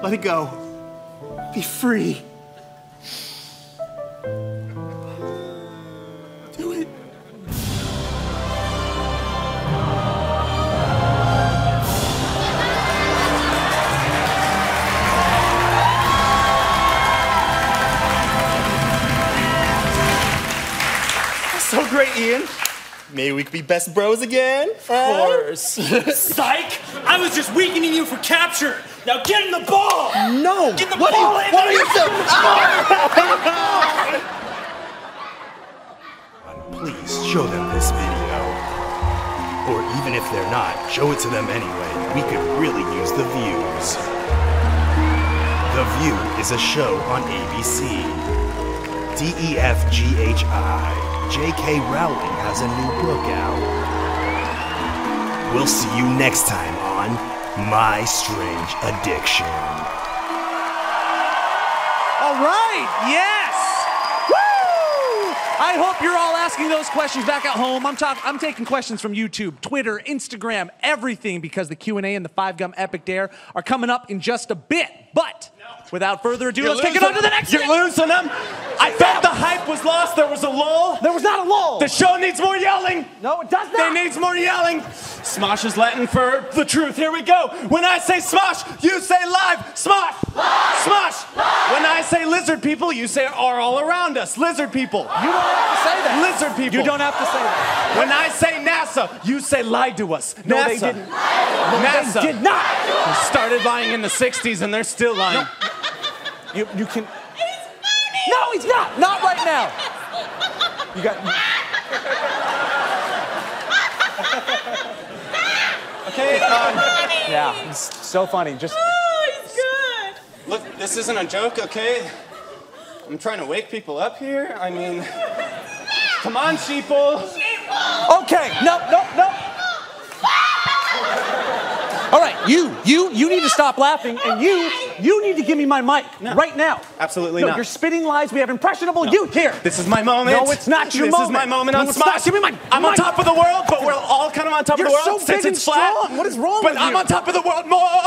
Let it go. Be free. Do it. So great, Ian. Maybe we could be best bros again. Of course. Psych! I was just weakening you for capture. Now get in the ball! No! Get the What ball are in! you doing? Please show them this video. Or even if they're not, show it to them anyway. We could really use the views. The View is a show on ABC. DEFGHI. J.K. Rowling has a new book out. We'll see you next time on My Strange Addiction. All right, yes! Woo! I hope you're all asking those questions back at home. I'm taking questions from YouTube, Twitter, Instagram, everything, because the Q&A and the 5 Gum Epic Dare are coming up in just a bit. But without further ado, let's take it on to the next. You're losing them. I felt the hype was lost, there was a lull. There was not a lull. The show needs more yelling. No, it does not. It needs more yelling. Smosh is Latin for the truth. Here we go. When I say Smosh, you say live. Smosh. Smosh. When I say lizard people, you say are all around us. Lizard people. You don't have to say that. Lizard people. You don't have to say that. When I say NASA, you say lied to us. No, NASA. they didn't. NASA. They did not. They started lying in the 60s and they're still lying. No. You can... No, he's not. Not right now. You got... Okay, yeah, it's so funny. Just... Oh, he's good. Look, this isn't a joke, okay? I'm trying to wake people up here. I mean, come on, sheeple. Okay, no. All right, you need to stop laughing, and you need to give me my mic right now. Absolutely no, not. You're spitting lies. We have impressionable youth here. This is my moment. No, it's not your moment. This is my moment on it's Smosh. not. Give me my I'm on top of the world, but we're all kind of on top of the world. You're so big and strong. What is wrong with you? But I'm on top of the world more.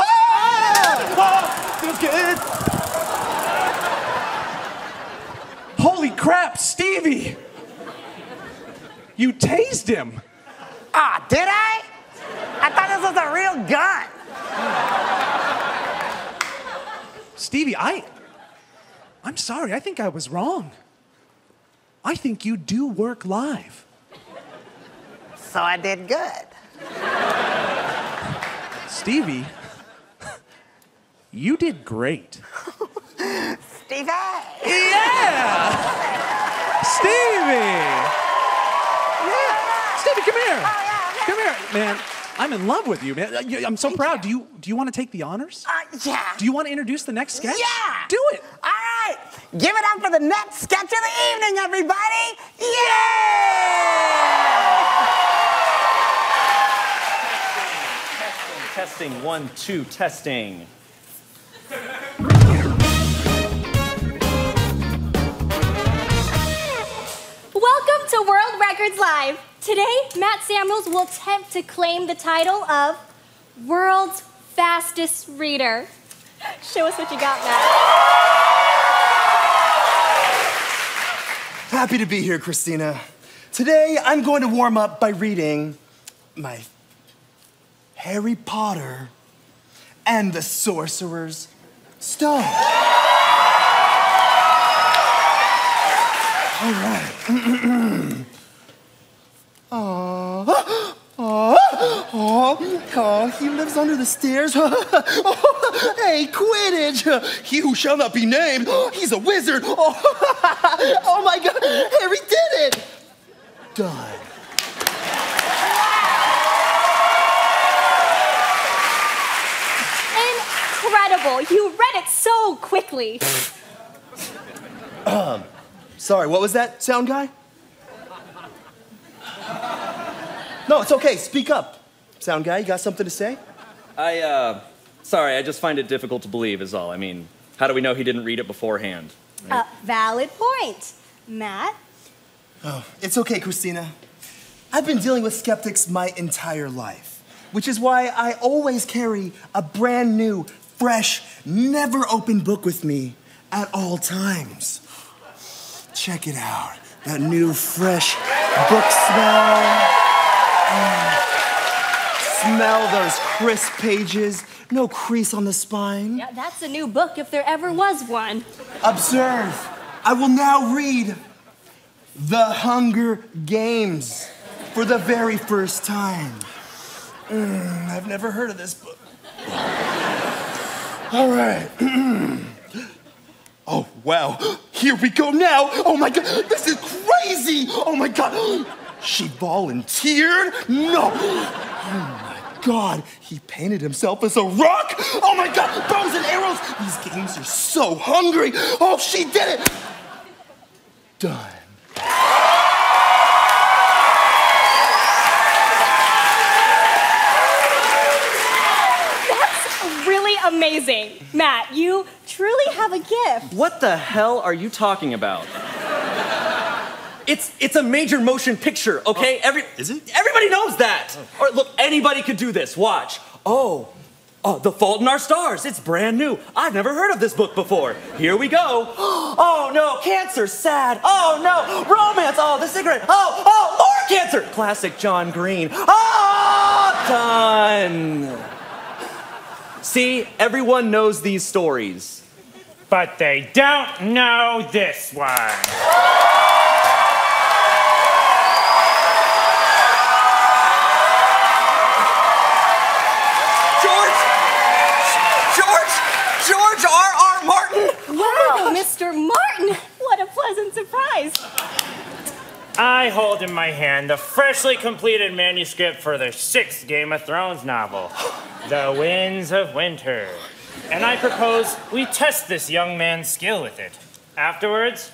Feels good. Holy crap, Stevie! You tased him. Ah, did I? I thought this was a real gun. Stevie, I'm sorry. I think I was wrong. I think you do work live. So I did good. Stevie, you did great. Stevie. Yeah! Stevie! Yeah. Stevie, come here. Oh, yeah, okay. Come here, man. I'm in love with you, man. I'm so proud. Do you want to take the honors? Yeah. Do you want to introduce the next sketch? Yeah. Do it. All right. Give it up for the next sketch of the evening, everybody. Yeah! Testing, 1, 2, testing. Welcome to World Records Live. Today, Matt Samuels will attempt to claim the title of World's Fastest Reader. Show us what you got, Matt. Happy to be here, Christina. Today, I'm going to warm up by reading my Harry Potter and the Sorcerer's Stone. All right. Oh, he lives under the stairs. Hey, Quidditch! He who shall not be named. He's a wizard. Oh my God, Harry did it! Done. Incredible. You read it so quickly. Sorry, what was that, sound guy? No, it's okay. Speak up. Sound guy, you got something to say? Sorry, I just find it difficult to believe is all. I mean, how do we know he didn't read it beforehand? Right? Valid point. Matt? Oh, it's okay, Christina. I've been dealing with skeptics my entire life, which is why I always carry a brand new, fresh, never open book with me at all times. Check it out. That new, fresh book smell. Smell those crisp pages. No crease on the spine. Yeah, that's a new book if there ever was one. Observe. I will now read The Hunger Games for the very first time. I've never heard of this book. All right. Oh, wow. Here we go now. Oh, my God. This is crazy. Oh, my God. She volunteered? No. Oh, my God. He painted himself as a rock? Oh, my God. Bows and arrows. These games are so hungry. Oh, she did it. Done. Amazing. Matt, you truly have a gift. What the hell are you talking about? It's a major motion picture, okay? Is it? Everybody knows that. Or look, anybody could do this. Watch. Oh, Oh, The Fault in Our Stars. It's brand new. I've never heard of this book before. Here we go. Oh no, cancer, sad. Oh no, romance. Oh, the cigarette. Oh, more cancer. Classic John Green. Oh, done. See, everyone knows these stories. But they don't know this one. George R.R. Martin! Wow, Mr. Martin! What a pleasant surprise. I hold in my hand the freshly completed manuscript for the 6th Game of Thrones novel, The Winds of Winter. And I propose we test this young man's skill with it. Afterwards,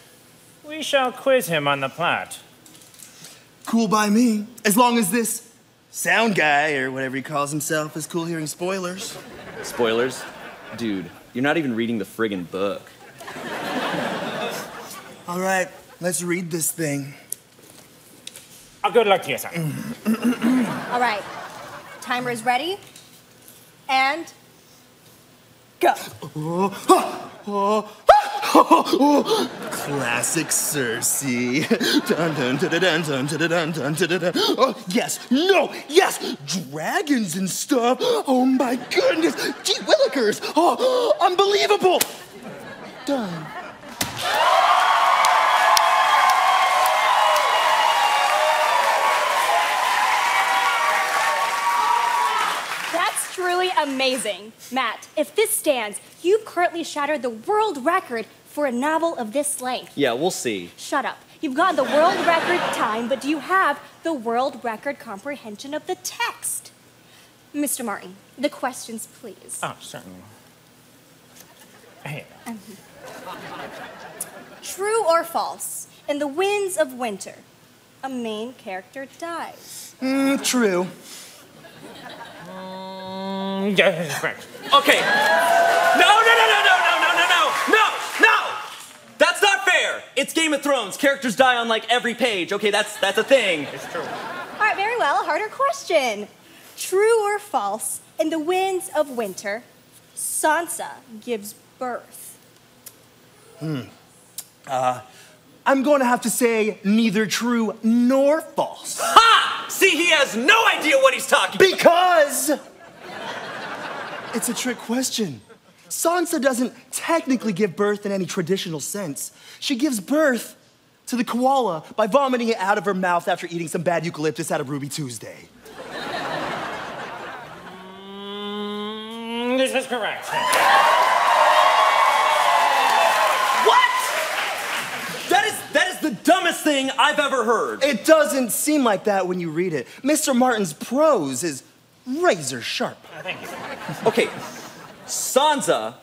we shall quiz him on the plot. Cool by me, as long as this sound guy, or whatever he calls himself, is cool hearing spoilers. Spoilers? Dude, you're not even reading the friggin' book. All right, let's read this thing. Good luck to you, sir. All right, timer is ready, and go. Classic Cersei. Dun, dun, dun, dun, dun, dun, dun, dun, dun, dun. Oh, yes, no, yes, dragons and stuff. Oh my goodness, gee willikers. Oh, unbelievable. Done. That's truly amazing. Matt, if this stands, you've currently shattered the world record for a novel of this length. Yeah, we'll see. Shut up. You've got the world record time, but do you have the world record comprehension of the text? Mr. Martin, the questions, please. Oh, certainly. Hey. True or false? In The Winds of Winter, a main character dies. True. Yeah, correct. Okay. No! That's not fair! It's Game of Thrones. Characters die on like every page. Okay, that's a thing. It's true. All right, very well. A harder question. True or false? In The Winds of Winter, Sansa gives birth. I'm going to have to say neither true nor false. Ha! See, he has no idea what he's talking about. Because it's a trick question. Sansa doesn't technically give birth in any traditional sense. She gives birth to the koala by vomiting it out of her mouth after eating some bad eucalyptus at a Ruby Tuesday. This is correct. What? That is the dumbest thing I've ever heard. It doesn't seem like that when you read it. Mr. Martin's prose is razor sharp. Thank you. Okay, Sansa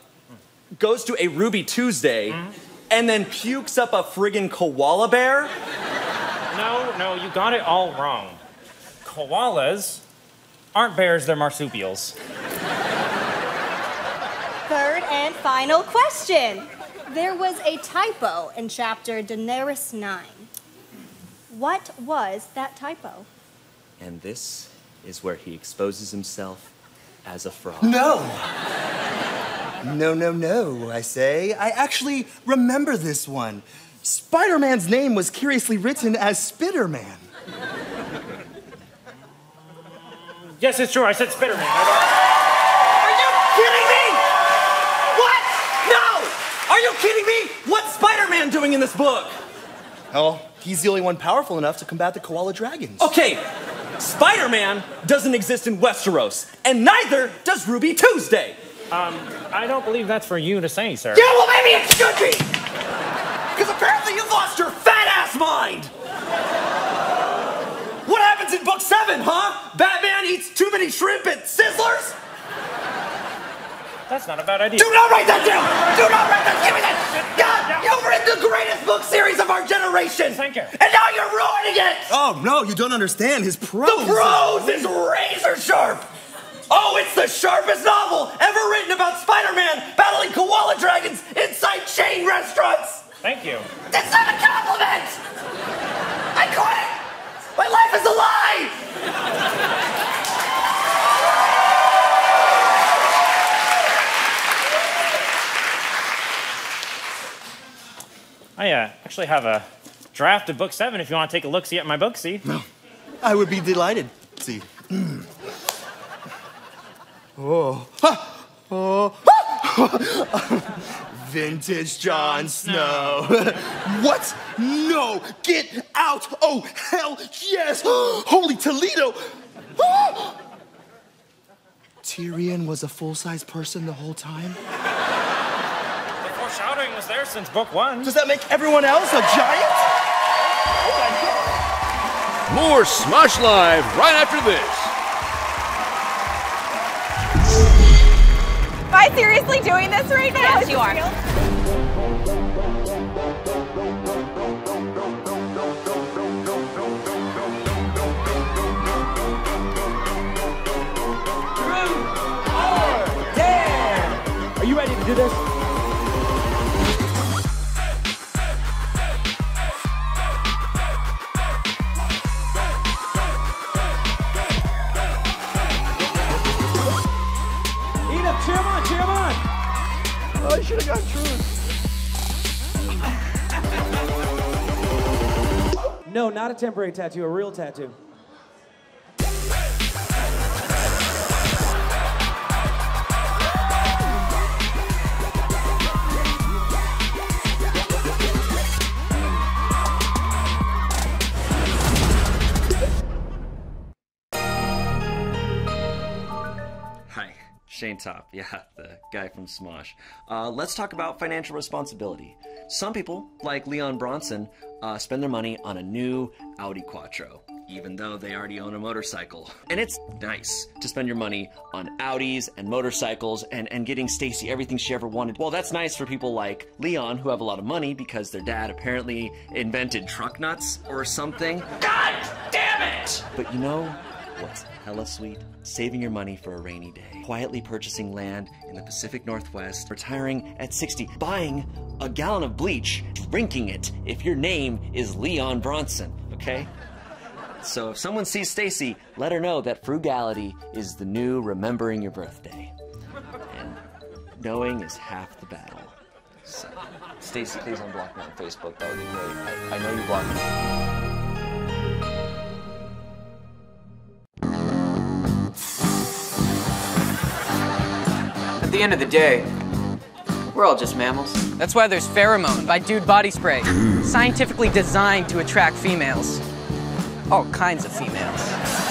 goes to a Ruby Tuesday and then pukes up a friggin' koala bear? No, you got it all wrong. Koalas aren't bears, they're marsupials. Third and final question. There was a typo in chapter Daenerys 9. What was that typo? And this is where he exposes himself as a fraud. No, I say. I actually remember this one. Spider-Man's name was curiously written as Spider-Man. Yes, it's true, I said Spider-Man. Are you kidding me? What? No! Are you kidding me? What's Spider-Man doing in this book? Oh, he's the only one powerful enough to combat the koala dragons. Okay, Spider-Man doesn't exist in Westeros, and neither does Ruby Tuesday. I don't believe that's for you to say, sir. Yeah, well, maybe it should be! Because apparently you've lost your fat-ass mind! What happens in book 7, huh? Batman eats too many shrimp at Sizzlers? That's not a bad idea. Do not write that down! Do not write that! Give me that! God, you've written the greatest book series of our generation! Thank you. And now you're ruining it! Oh, no, you don't understand. His prose. The prose is razor sharp! Oh, it's the sharpest novel ever written about Spider-Man battling koala dragons inside chain restaurants! Thank you. That's not a compliment! I quit! My life is a lie! actually have a draft of book 7 if you want to take a look-see at my book-see. I would be delighted. See. Oh. Ha! Oh. Vintage Jon Snow. What? No! Get out! Oh, hell yes! Holy Toledo! Tyrion was a full-size person the whole time? The foreshadowing was there since book 1. Does that make everyone else a giant? More Smosh Live right after this. Am I seriously doing this right now? Yes, you are. Are you ready to do this? Edith, cheer him on, cheer him on! Oh, I should have got Truth. No, not a temporary tattoo, a real tattoo. Shane Top, yeah, the guy from Smosh. Let's talk about financial responsibility. Some people, like Leon Bronson, spend their money on a new Audi Quattro, even though they already own a motorcycle. And it's nice to spend your money on Audis and motorcycles and getting Stacy everything she ever wanted. Well, that's nice for people like Leon, who have a lot of money because their dad apparently invented truck nuts or something. God damn it! But you know what's hella sweet? Saving your money for a rainy day. Quietly purchasing land in the Pacific Northwest. Retiring at 60. Buying a gallon of bleach. Drinking it if your name is Leon Bronson, okay? So if someone sees Stacy, let her know that frugality is the new remembering your birthday. And knowing is half the battle. So, Stacy, please unblock me on Facebook. That would be great. I know you blocked me. At the end of the day, we're all just mammals. That's why there's Pheromone by Dude Body Spray, scientifically designed to attract females. All kinds of females.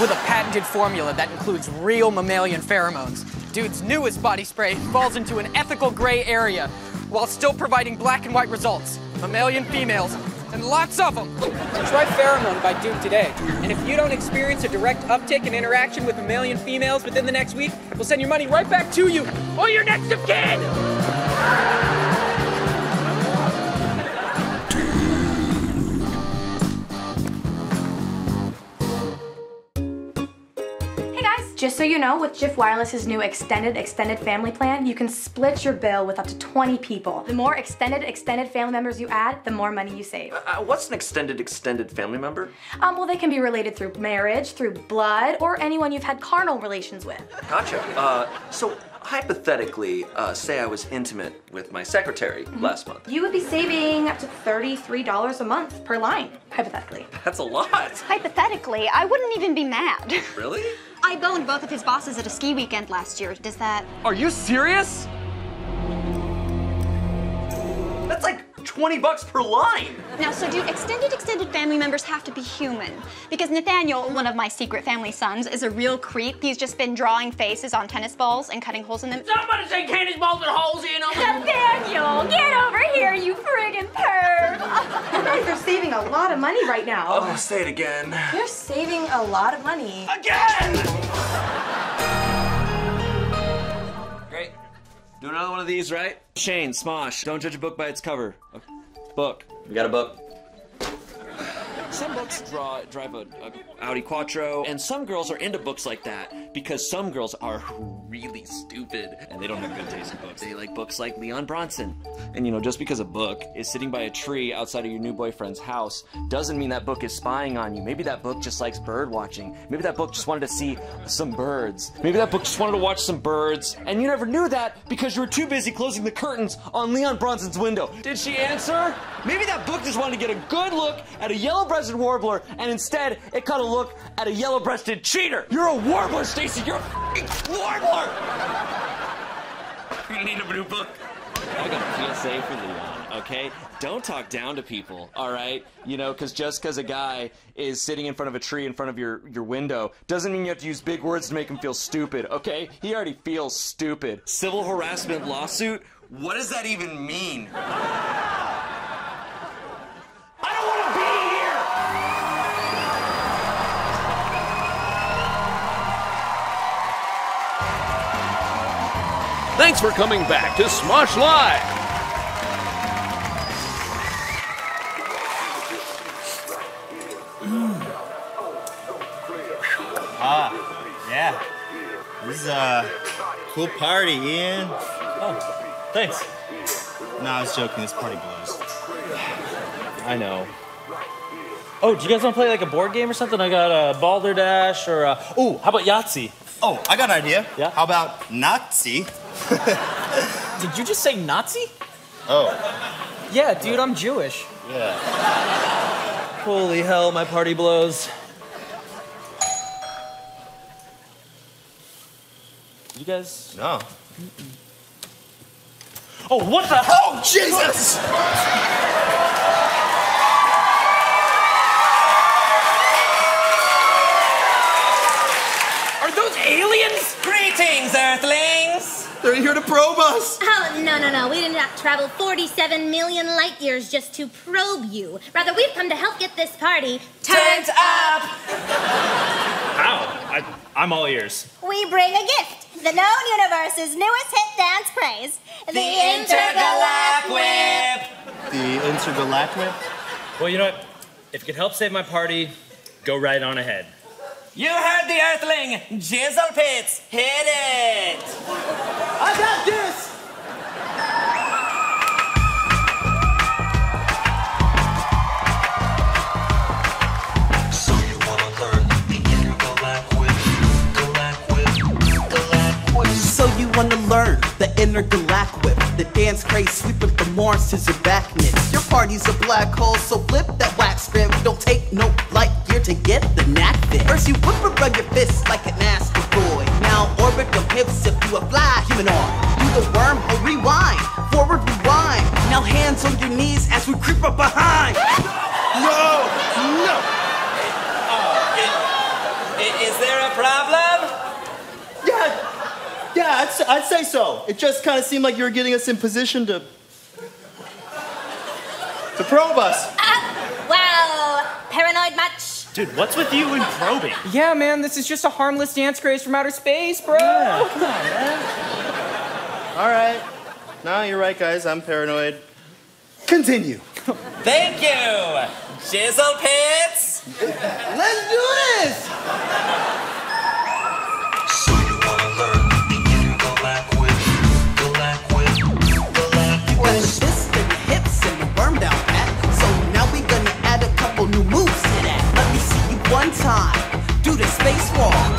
With a patented formula that includes real mammalian pheromones, Dude's newest body spray falls into an ethical gray area while still providing black and white results. Mammalian females, and lots of them. Try Pheromone by Dude today. And if you don't experience a direct uptick in interaction with mammalian females within the next week, we'll send your money right back to you or your next of kin! Just so you know, with Jif Wireless's new extended family plan, you can split your bill with up to 20 people. The more extended family members you add, the more money you save. What's an extended family member? Well, they can be related through marriage, through blood, or anyone you've had carnal relations with. Gotcha. So hypothetically, say I was intimate with my secretary last month. You would be saving up to $33 a month per line, hypothetically. That's a lot. Hypothetically, I wouldn't even be mad. Really? I boned both of his bosses at a ski weekend last year. Does that... Are you serious? That's like $20 per line. Now, so do extended family members have to be human? Because Nathaniel, one of my secret family sons, is a real creep. He's just been drawing faces on tennis balls and cutting holes in them. Somebody say tennis balls with holes in them. Nathaniel, get over here, you friggin' perv. You guys are saving a lot of money right now. Oh, say it again. You're saving a lot of money. Again! Great. Do another one of these, right? Shane, Smosh, don't judge a book by its cover. Book. We got a book. Some books drive a Audi Quattro, and some girls are into books like that because some girls are really stupid and they don't have good taste in books. They like books like Leon Bronson. And you know, just because a book is sitting by a tree outside of your new boyfriend's house doesn't mean that book is spying on you. Maybe that book just likes bird watching. Maybe that book just wanted to see some birds. Maybe that book just wanted to watch some birds, and you never knew that because you were too busy closing the curtains on Leon Bronson's window. Did she answer? Maybe that book just wanted to get a good look at a yellow-breasted warbler, and instead it caught a look at a yellow-breasted cheater. You're a warbler, Stacy. You're a f***ing warbler. I need a new book. I got a PSA for Leon, okay? Don't talk down to people, all right? You know, because just because a guy is sitting in front of a tree in front of your window doesn't mean you have to use big words to make him feel stupid, okay? He already feels stupid. Civil harassment lawsuit? What does that even mean? I don't want to be here! Thanks for coming back to Smosh Live. Yeah. This is a cool party, Ian. Oh, thanks. No, I was joking. This party blows. I know. Oh, do you guys want to play like a board game or something? I got a Balderdash or ooh, how about Yahtzee? Oh, I got an idea. Yeah? How about Nazi? Did you just say Nazi? Oh. Yeah, dude, I'm Jewish. Yeah. Holy hell, my party blows. You guys? No. Oh, what the hell? Oh, Jesus! Are those aliens? Greetings, Earthlings! They're here to probe us. Oh, no. We did not travel 47 million light years just to probe you. Rather, we've come to help get this party Turned up! How? I'm all ears. We bring a gift. The known universe's newest hit dance craze. The Intergalactic Whip! The Intergalactic Whip? Well, you know what? If you could help save my party, go right on ahead. You heard the Earthling! Jizzle Pits, hit it! I got this. So you wanna learn the Intergalactic Whip? So you wanna learn the Intergalactic Whip, the dance craze sweeping from Mars to Zerbackness. Your party's a black hole, so flip that wax script. Don't take no light gear to get the knack fit. First you whip around your fists like an asteroid. Now orbit your hips if you a fly humanoid. Do the wormhole rewind, forward rewind. Now hands on your knees as we creep up behind. No! Is there a problem? Yeah, I'd say so. It just kind of seemed like you were getting us in position to probe us. Wow, paranoid much? Dude, what's with you and probing? Yeah, man, this is just a harmless dance craze from outer space, bro. Yeah. Come on, man. All right. No, you're right, guys. I'm paranoid. Continue. Thank you! Jizzle Pits! Let's do this! So you wanna learn the Intergalactic Whip? You got the fist and the hips and the worm down pat. So now we gonna add a couple new moves to that. Let me see you one time. Do the spacewalk.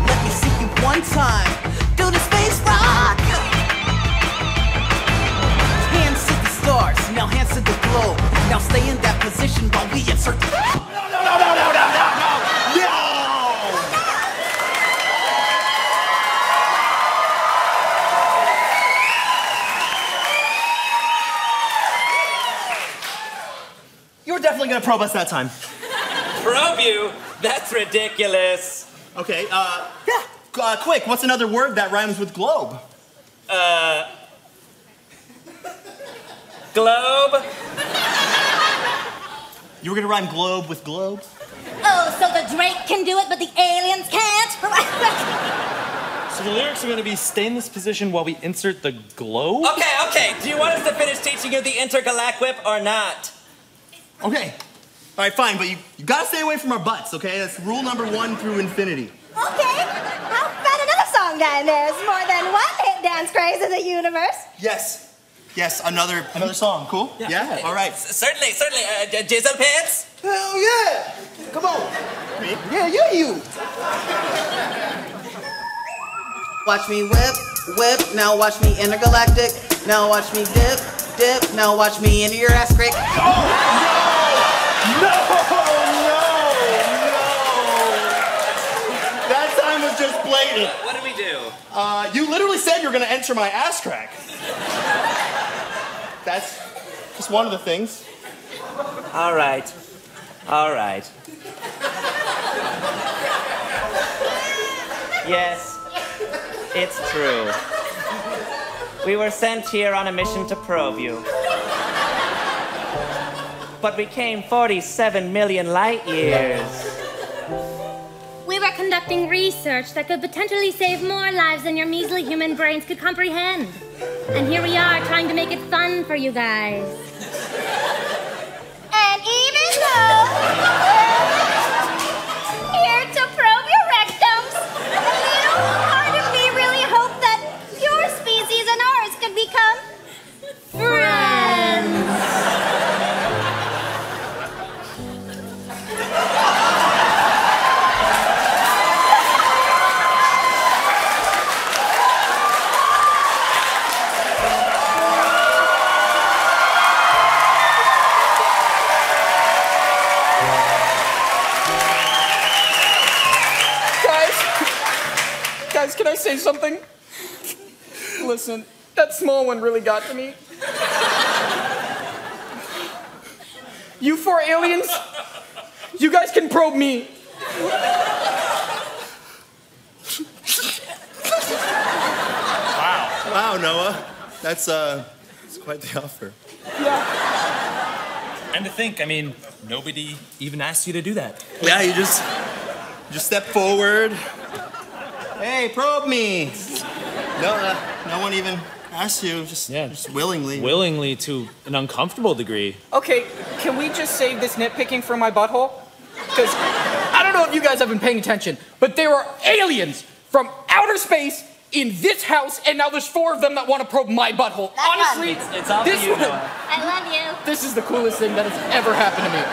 Let me see you one time. Do the space rock. Hands to the stars, now hands to the globe. Now stay in that position while we insert the... You were definitely gonna probe us that time. Probe you? That's ridiculous. Okay, quick, what's another word that rhymes with globe? Globe? You were gonna rhyme globe with globe? Oh, so the Drake can do it, but the aliens can't? So the lyrics are gonna be stay in this position while we insert the globe? Okay. Do you want us to finish teaching you the Intergalactic Whip or not? Okay. All right, fine, but you gotta stay away from our butts, okay? That's rule number 1 through infinity. Okay, how about another song then? There's more than one hit dance craze in the universe. Yes, another song, cool? Yeah? All right. Certainly. Jizzle Pits? Hell yeah! Come on. Me? Yeah, you. Watch me whip, whip, now watch me intergalactic, now watch me dip, dip. Now watch me into your ass crack. No! That time was just blatant. What did we do? You literally said you were gonna enter my ass crack. That's just one of the things. All right. All right. Yes, it's true. We were sent here on a mission to probe you. But we came 47 million light years. We were conducting research that could potentially save more lives than your measly human brains could comprehend. And here we are trying to make it fun for you guys. And even though here to probe your rectums, a little part of me really hoped that your species and ours could become friends. Guys, can I say something? Listen, that small one really got to me. You 4 aliens, you guys can probe me. Wow, Noah. That's quite the offer. And to think, I mean, nobody even asked you to do that. Yeah, you just step forward. Hey, probe me. No one even asked you, just willingly. Willingly to an uncomfortable degree. Okay, can we just save this nitpicking for my butthole? Because I don't know if you guys have been paying attention, but there are aliens from outer space in this house, and now there's 4 of them that want to probe my butthole. Honestly, it's all for this you, one, Noah. I love you. this is the coolest thing that has ever happened to me.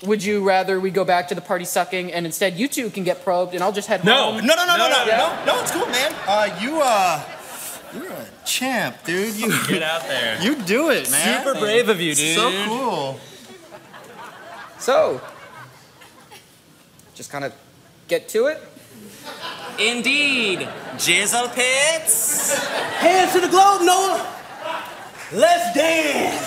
Would you rather we go back to the party sucking and instead you two can get probed and I'll just head home? No, Yeah? it's cool, man. You're a champ, dude. You Get out there. You do it, man. Super brave of you, dude. So cool. So, just kind of get to it? Indeed. Jizzle pits. Hands to the globe, Noah. Let's dance.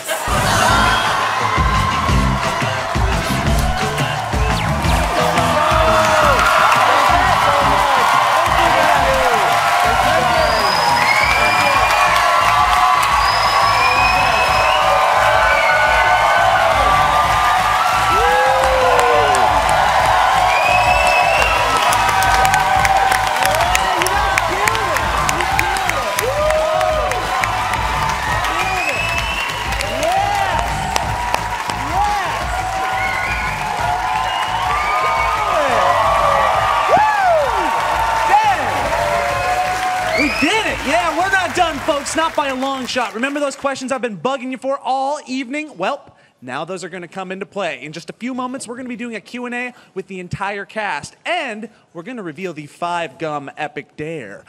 Folks, not by a long shot. Remember those questions I've been bugging you for all evening? Well, now those are going to come into play. In just a few moments, we're going to be doing a Q&A with the entire cast, and we're going to reveal the 5 Gum Epic Dare.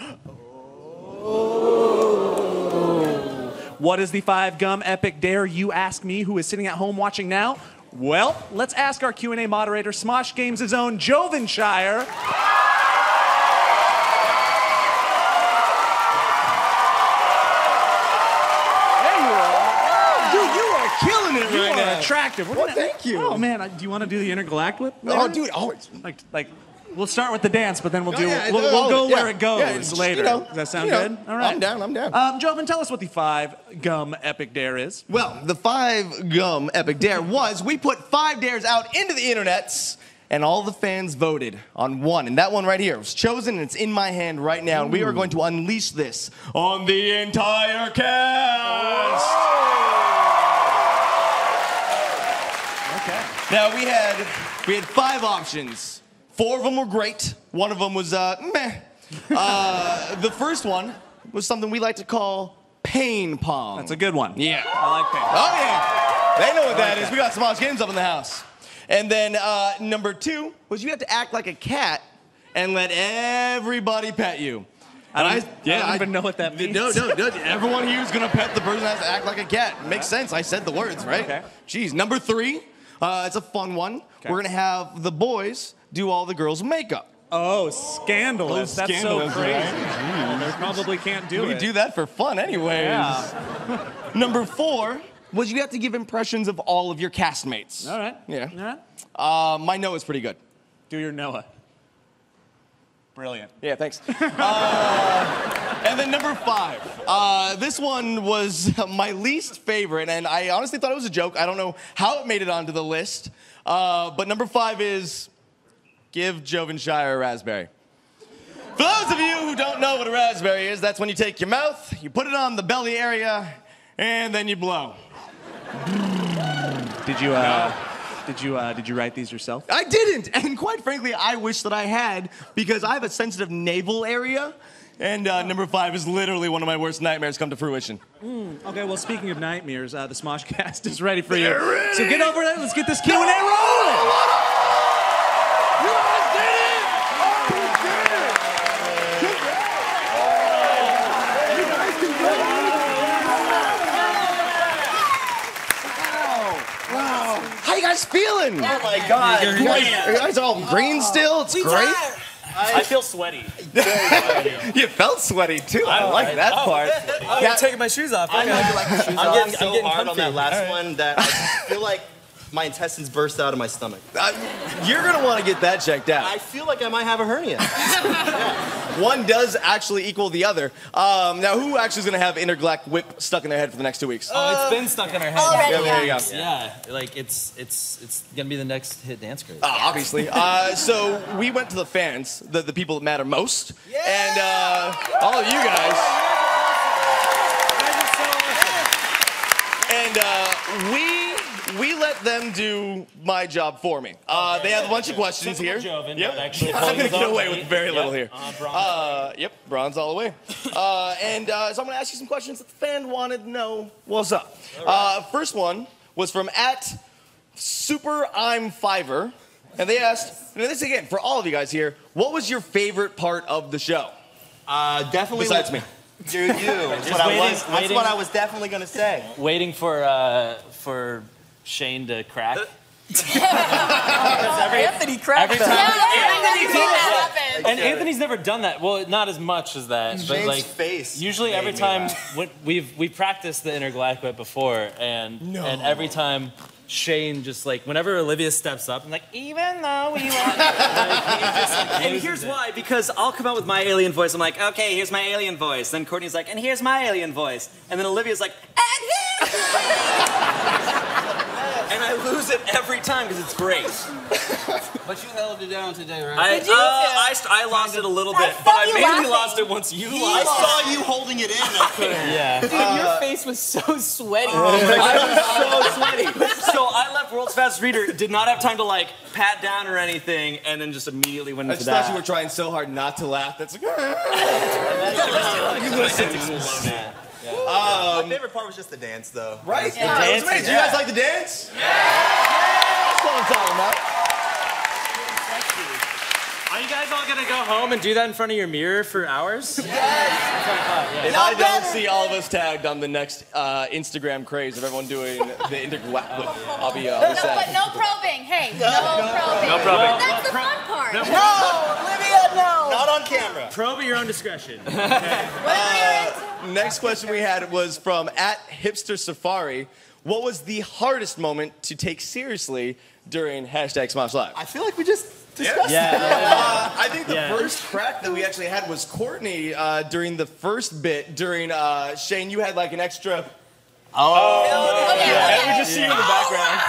What is the 5 Gum Epic Dare, you ask me, who is sitting at home watching now? Well, let's ask our Q&A moderator, Smosh Games' own Jovenshire. Killing it right now. Attractive. Thank you. Oh man, do you want to do the intergalactic whip? Oh, dude, always. Like, we'll start with the dance, but then we'll do. Yeah, we'll go where it goes just, later. Does that sound good? All right. I'm down. Joven, tell us what the 5 Gum Epic Dare is. Well, the 5 Gum Epic Dare was we put 5 dares out into the internets, and all the fans voted on one. And that one right here was chosen, and it's in my hand right now. And we are going to unleash this on the entire cast. Now, we had 5 options. 4 of them were great. One of them was, meh. The first one was something we like to call pain pong. That's a good one. Yeah. I like pain pong. Oh, yeah. They know what that is. We got Smosh Games up in the house. And then number 2 was you have to act like a cat and let everybody pet you. I don't even know what that means. No. Everyone here is gonna pet the person that has to act like a cat. Makes sense. I said the words, right? Okay. Jeez. Number 3. It's a fun one. Okay. We're gonna have the boys do all the girls' makeup. Oh, scandalous. That's so crazy. Right? They probably can't do it. We do that for fun anyways. Yeah. Number 4 was you have to give impressions of all of your castmates. All right. Yeah. All right. My Noah's pretty good. Do your Noah. Brilliant. Yeah, thanks. And then number 5. This one was my least favorite, and I honestly thought it was a joke. I don't know how it made it onto the list. But number 5 is give Jovenshire a raspberry. For those of you who don't know what a raspberry is, that's when you take your mouth, you put it on the belly area, and then you blow. Did you write these yourself? I didn't, and quite frankly, I wish that I had, because I have a sensitive navel area, and number 5 is literally one of my worst nightmares come to fruition. Okay, well, speaking of nightmares, the Smoshcast is ready for you. So get over there, let's get this Q&A rolling! You guys did it! Oh, you did it! You guys can do it! Wow. How you guys feeling? Oh my God. You guys are all green still? It's great. I feel sweaty. You felt sweaty too. I like that part. I'm taking my shoes off. I'm getting so hard on comfy. that last one that I feel like my intestines burst out of my stomach. You're gonna want to get that checked out. I feel like I might have a hernia. One does actually equal the other. Now, who actually is gonna have intergalactic whip stuck in their head for the next 2 weeks? Oh, it's been stuck in our head. Yeah, there you go. Yeah, like it's gonna be the next hit dance craze. Obviously. So we went to the fans, the people that matter most, and all of you guys. And we let them do my job for me. They have a bunch of questions here. Joven, Yep. actually I'm gonna get away with very little here. Bronze. Yep, bronze all the way. So I'm gonna ask you some questions that the fan wanted to know what's up. First one was from @SuperI'mFiver, and they asked, and this again for all of you guys here, what was your favorite part of the show? Definitely. Besides me. Dude, you. That's what I was definitely gonna say. Waiting for Shane to crack. Anthony cracked every time. Anthony did that happen. And Anthony's never done that. Well, not as much as that, but Shane's like face usually every made me time laugh. we've practiced the intergalactic whip before, and every time Shane just like whenever Olivia steps up, I'm like, even though we want, And here's why, because I'll come out with my alien voice. I'm like, okay, here's my alien voice. Then Courtney's like, and here's my alien voice. And then Olivia's like, and I lose it every time because it's great. But you held it down today, right? I lost it a little bit, but I mainly lost it once you lost it. I saw you holding it in. I couldn't. Yeah. Dude, your face was so sweaty. I was so sweaty. So I left World's Fastest Reader, did not have time to like pat down or anything, and then just immediately went I into just that. thought you were trying so hard not to laugh. That's like, My favorite part was just the dance, though. right? Yeah. That was amazing. Do you guys like the dance? Yeah! That's what I'm talking about. Are you guys all gonna go home and do that in front of your mirror for hours? If I don't see all of us tagged on the next Instagram craze of everyone doing the intergalactic, I'll be But sad. no probing. Hey, no probing. No probing. That's the fun part. No, Olivia, no. Not on camera. Probe at your own discretion. Next question we had was from @HipsterSafari. What was the hardest moment to take seriously during #Smosh Live? I feel like we just discussed that. I think the first crack that we actually had was Courtney during the first bit. During Shane, you had like an extra. Yeah. We just see you in the background.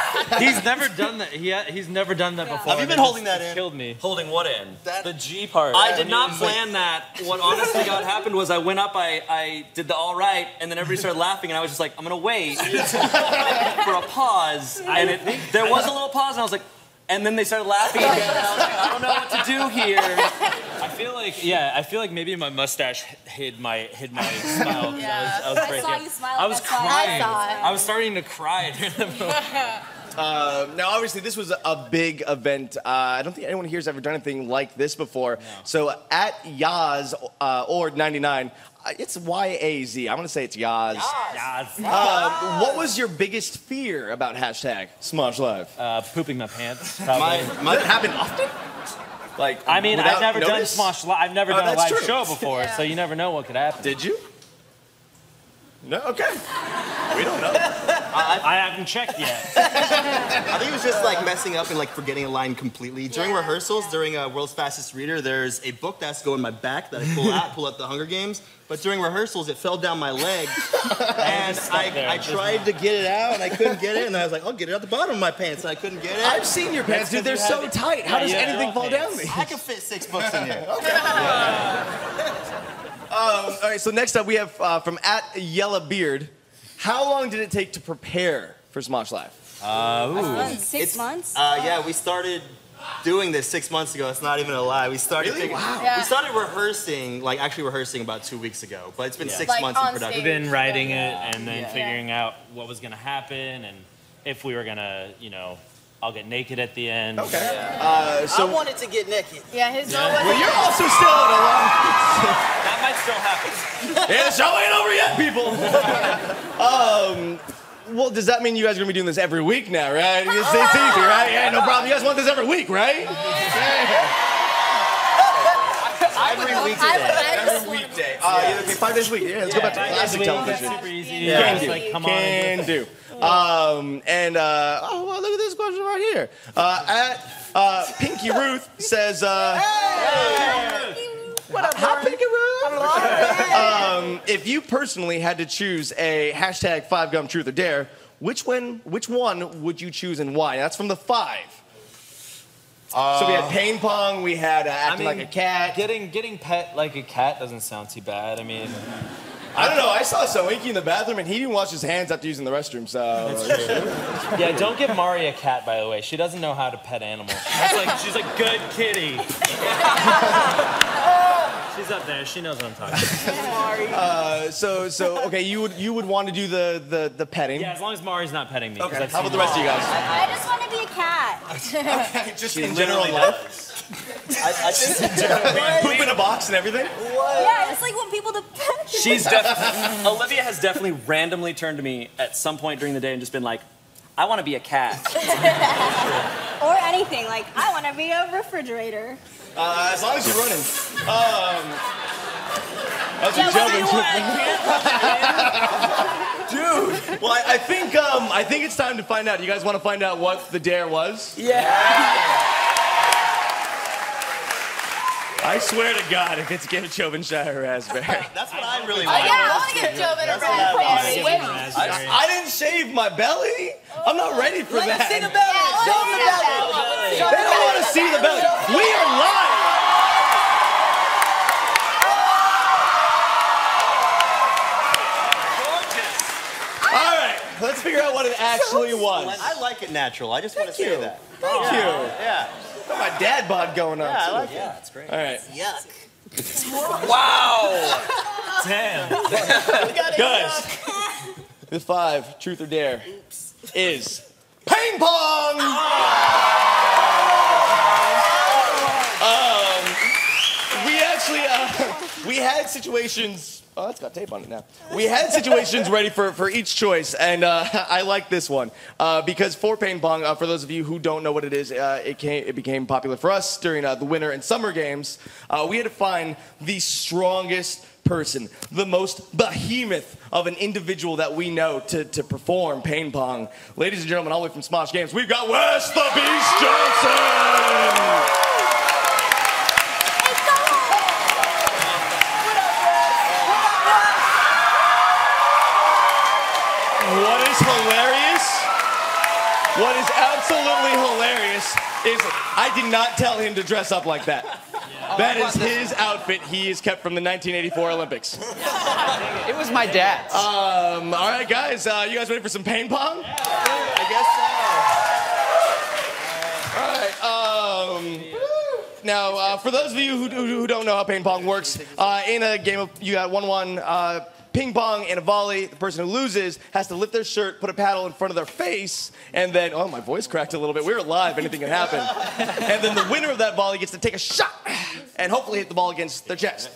He's never done that. He's never done that before. Have you been holding that in? Killed me. Holding what in? The G part. I did not plan that. What honestly got happened was I went up, I did the all right, and then everybody started laughing, and I was just like, I'm gonna wait for a pause. And there was a little pause, and I was like, and then they started laughing again, and I was like, I don't know what to do here. I feel like maybe my mustache hid my smile. Yeah. I was I breaking. saw you smile. I was That's why crying. I saw it. I was starting to cry. Now, obviously, this was a big event. I don't think anyone here has ever done anything like this before. No. So at Yaz or 99, it's Y-A-Z. I'm going to say it's Yaz. Yaz. What was your biggest fear about hashtag Smosh Live? Pooping my pants. Does that happen often? Like, I mean, I've never notice? done Smosh Live. I've never done a live true. show before, so you never know what could happen. Did you? No? Okay. We don't know. I haven't checked yet. I think it was just like messing up and like forgetting a line completely. During rehearsals, during World's Fastest Reader, there's a book that's go in my back that I pull out the Hunger Games. But during rehearsals, it fell down my leg, and I tried to get it out, and I couldn't get it, and I was like, I'll get it out the bottom of my pants, and I couldn't get it. I've seen your pants, dude. They're so tight. How does anything fall down me? I can fit 6 books in here. All right, so next up we have from @YellaBeard. How long did it take to prepare for Smosh Live? 6 months? Yeah, we started doing this 6 months ago. It's not even a lie. We started Really? Wow. We started rehearsing, like actually rehearsing about 2 weeks ago. But it's been 6 Like months in on production. We've been writing it and then figuring out what was going to happen and if we were going to, you know, I'll get naked at the end. Okay. I wanted to get naked. Yeah, his goal was. Well, you're also still in a long. That might still happen. Yeah, the show ain't over yet, people. Well, does that mean you guys are gonna be doing this every week now, right? It's easy, right? Yeah, no problem. You guys want this every week, right? Every weekday. Okay, 5 days a week. Yeah, let's go back to classic television. Super easy. Yeah. Just like, come on. Can do. Well, look at this question right here. Pinky Ruth says, What up, hi, Pinky Ruth. If you personally had to choose a hashtag 5Gum Truth or Dare, which one would you choose and why? That's from the 5. So we had ping pong, we had acting like a cat. Getting pet like a cat doesn't sound too bad. I mean, I don't know. I saw Soinky in the bathroom, and he didn't wash his hands after using the restroom. So yeah, don't give Mari a cat, by the way. She doesn't know how to pet animals. She's a good kitty. She's up there. She knows what I'm talking about. So okay, you would want to do the petting. Yeah, as long as Mari's not petting me. Okay. How about the rest of you guys? I just want to be a cat. Okay, just in general life. I just Poop in a box and everything. Yeah, I just like want people to pet me. Olivia has definitely randomly turned to me at some point during the day and just been like, I want to be a cat. Or anything, like, I want to be a refrigerator. As long as you're running. That's Yeah, a joke. Dude. Well, I think it's time to find out. You guys want to find out what the dare was? Yeah. I swear to God, if it's give Chauvinshire raspberry. That's what I really want. Yeah, I want to get Joe in a raspberry. I didn't shave my belly. I'm not ready for that. See the belly. They don't want to see the belly. We are live. All right, let's figure out what it actually was. I like it natural. I just want to say that. Thank you. Yeah. Got my dad bod going on. Yeah, I too. like it. Yeah, it's great. All right. Yuck. Wow. Damn. Guys, the 5 truth or dare is ping pong. We had situations. Oh, that's got tape on it now. We had situations ready for each choice, and I like this one because for ping pong, for those of you who don't know what it is, it became popular for us during the winter and summer games. We had to find the strongest person, the most behemoth of an individual that we know to perform ping pong. Ladies and gentlemen, all the way from Smosh Games, we've got Wes the Beast Johnson. What is absolutely hilarious is I did not tell him to dress up like that. That is his outfit he has kept from the 1984 Olympics. It was my dad's. All right, guys. You guys ready for some ping pong? I guess so. All right. Now, for those of you who don't know how ping pong works, in a game of you got 1-1 ping pong and a volley. The person who loses has to lift their shirt, put a paddle in front of their face, and then, oh, my voice cracked a little bit. We were live, anything can happen. And then the winner of that volley gets to take a shot and hopefully hit the ball against their chest.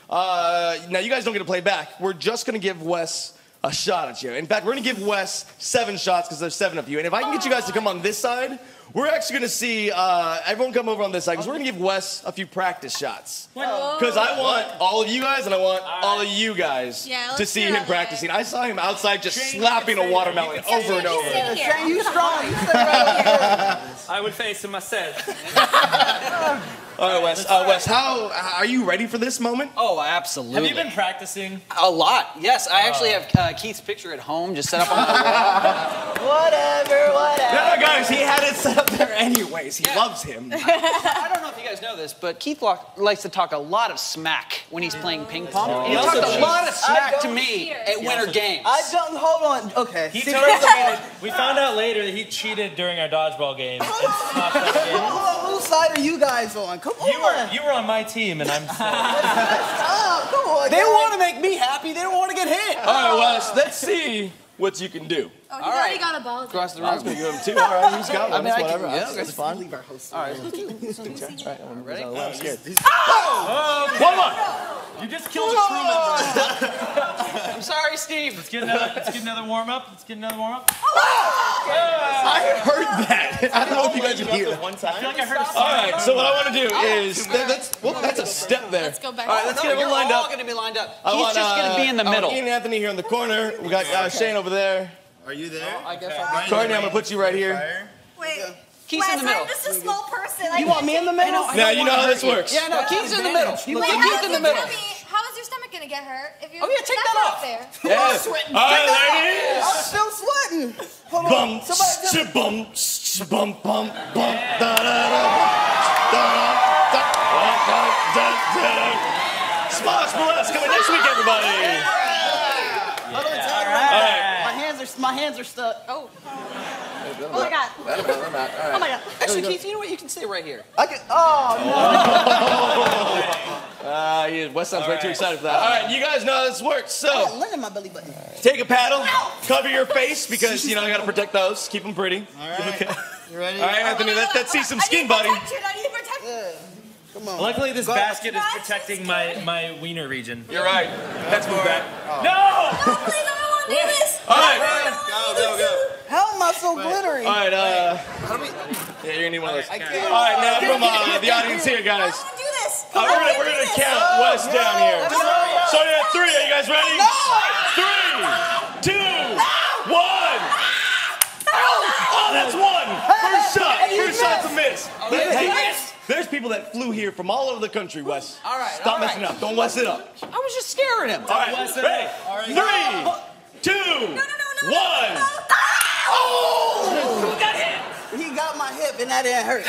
Now, you guys don't get to play back. We're just going to give Wes a shot at you. In fact, we're going to give Wes 7 shots because there's 7 of you. And if I can get you guys to come on this side, we're actually going to see everyone come over on this side because we're going to give Wes a few practice shots. Because I want all of you guys and I want all of you guys to see him practicing. I saw him outside just slapping a watermelon over and over. Shane, you strong. You stay right here. I would face him myself. All right, Wes, how are you ready for this moment? Oh, absolutely. Have you been practicing? A lot, yes. I actually have Keith's picture at home just set up on my wall. Whatever. No, guys, he had it set up there anyways. He loves him. I don't know if you guys know this, but Keith likes to talk a lot of smack when he's playing ping pong. He talked a lot of smack to me at winter games. I don't, hold on, okay. He totally cheated. We found out later that he cheated during our dodgeball game. Whose side are you guys on? Come on. You were on my team, and I'm sad. Come on. They want to make me happy. They don't want to get hit. All right, Wes, let's see what you can do. Oh, he's already got a ball. Across the room. I was going to give him 2. All right, he's got one. I mean, Whatever. that's fine. Leave our host. All right. I'm ready? I'm scared. One more. You just killed a crew member. I'm sorry, Steve. Let's get another warm up. I heard that. I don't know if you guys can hear that. I feel like I heard a All right, so what I want to do is that's a step there. Let's go back. All right, let's get everyone lined We're all up. going to be lined up. He's just going to be in the middle. Ian and Anthony here in the corner. We got Shane over there. Are you there? I guess Courtney, I'm gonna put you right here. Wait. Keith's in the middle. I'm just a small person. You want me in the middle? Now you know how this works. Yeah, no, Keith's in the middle. Wait, Keith's in the middle. How is your stomach gonna get hurt if you? Oh, yeah, take that off. There. Yes. All right, I'm still sweating. Hold bum, on. Somebody bum, bum, bum, bum, da da da. Smosh Molest coming next week, everybody. All right. My hands are stuck. Oh. Oh my God. Oh my God. Actually, Keith, you know what? You can stay right here. I can. Oh no. Wes sounds way too excited for that. All right, you guys know how this works. So look at my belly button. take a paddle, cover your face because you know you got to protect those, keep them pretty. All right. You ready? All right, Anthony, let's see some skin, buddy. I need protection. Come on. Luckily, this basket is protecting my wiener region. You're right. Let's move back. No! No, please, I don't want to do this. All right. Go. How am I so glittery? All right, yeah, you're gonna need one of those. All right, now from the audience here, guys. I don't want to do this. We're gonna count Wes down here. So yeah, 3. Are you guys ready? 3, 2, 1. Oh, that's 1. First shot's a miss. Hey, there's people that flew here from all over the country, Wes. All right. Stop messing up. Don't mess it up. I was just scaring him. All right, ready? 3, 2, 1. Oh! Who got hit? He got my hip and that didn't hurt.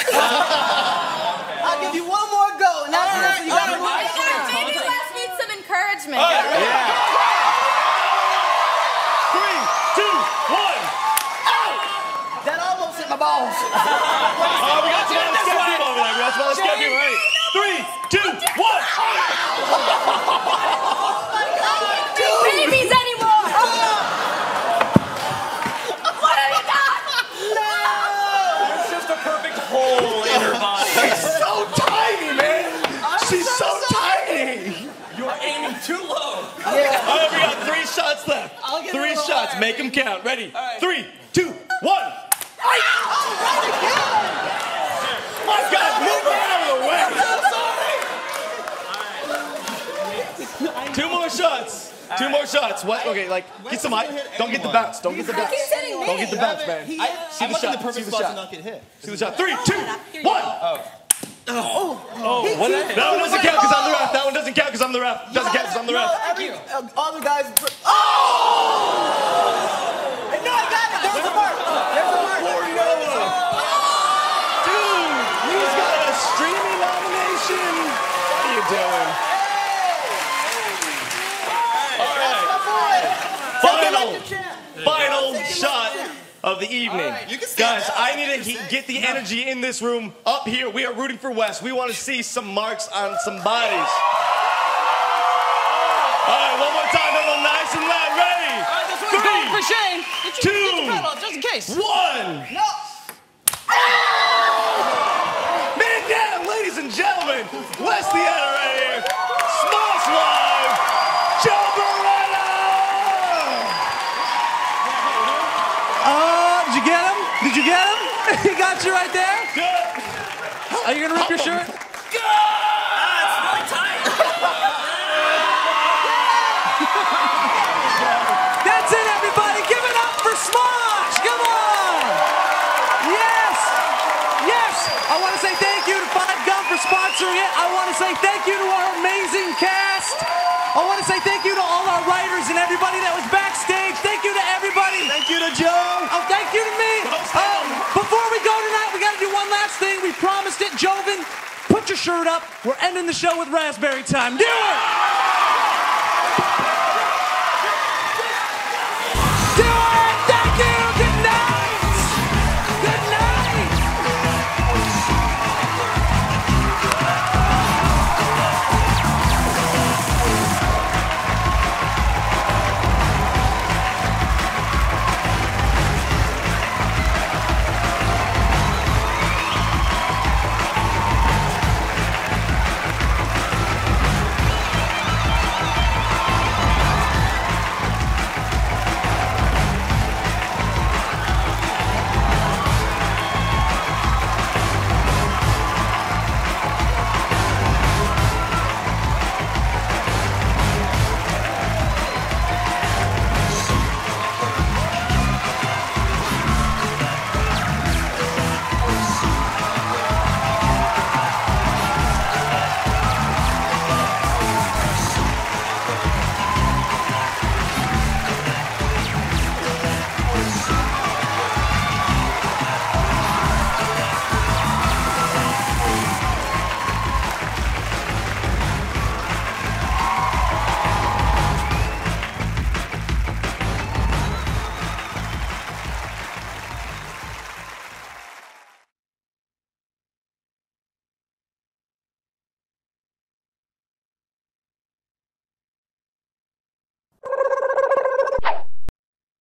I'll give you one more go. And that's you got to move. Maybe Wes needs some encouragement. All right, yeah. 3, 2, 1. That almost hit my balls. We got some other sketch people over there. We got some other sketch people. Ready? 3, 2, 1. Babies anymore. What have you done? It's just a perfect hole in her body. She's so tiny, man. She's so tiny. You're aiming too low. Yeah. All right, we got 3 shots left. 3 shots. Make them count. Ready? 3, 2, 1. My God, move her out of the way. 2 more shots. 2 more shots. What? Okay, like, get some height. Don't get the bounce. Don't get the bounce. Don't get the bounce, man. See the shot. See the shot. See the shot. 3, 2, 1. Oh, what? That one doesn't count because I'm the ref. That one doesn't count because I'm the ref. Doesn't count because I'm the ref. All the guys. Oh! No, I got it. There's a mark. There's a mark. Dude, he's got a streaming nomination. What are you doing? All right. Final shot of the evening. Guys, I need to get the energy in this room up here. We are rooting for Wes. We want to see some marks on some bodies. All right, one more time, a little nice. Shane. Get your pedal up, just in case. 1. No. Man down, ladies and gentlemen. West the Edda right here. Smosh Live. Joe Beretta. Did you get him? Did you get him? He got you right there? Good. Are you gonna rip your shirt? It's really tight. That's it, everybody. Give it up for Smosh. Come on. Yes. Yes. I want to say thank you to 5 Gum for sponsoring it. I want to say thank you to our amazing cast. I want to say thank you to all our writers and everybody that was backstage. Thank you to everybody. Thank you to Joe. Oh, thank you to me. Before we go tonight, we got to do one last thing. We promised it. Joven, put your shirt up. We're ending the show with Raspberry Time. Do it. Do it! Thank you! Good night! Good night!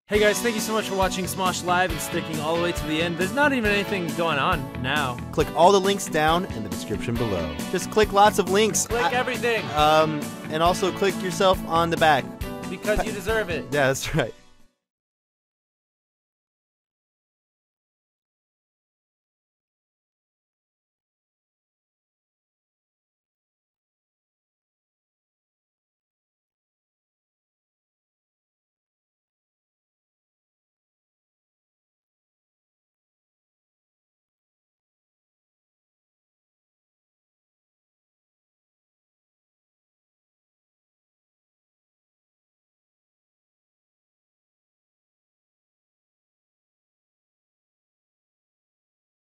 Hey guys, thank you so much for watching Smosh Live and sticking all the way to the end. There's not even anything going on now. Click all the links down in the description below. Just click lots of links. Click everything. And also click yourself on the back. Because you deserve it. Yeah, that's right.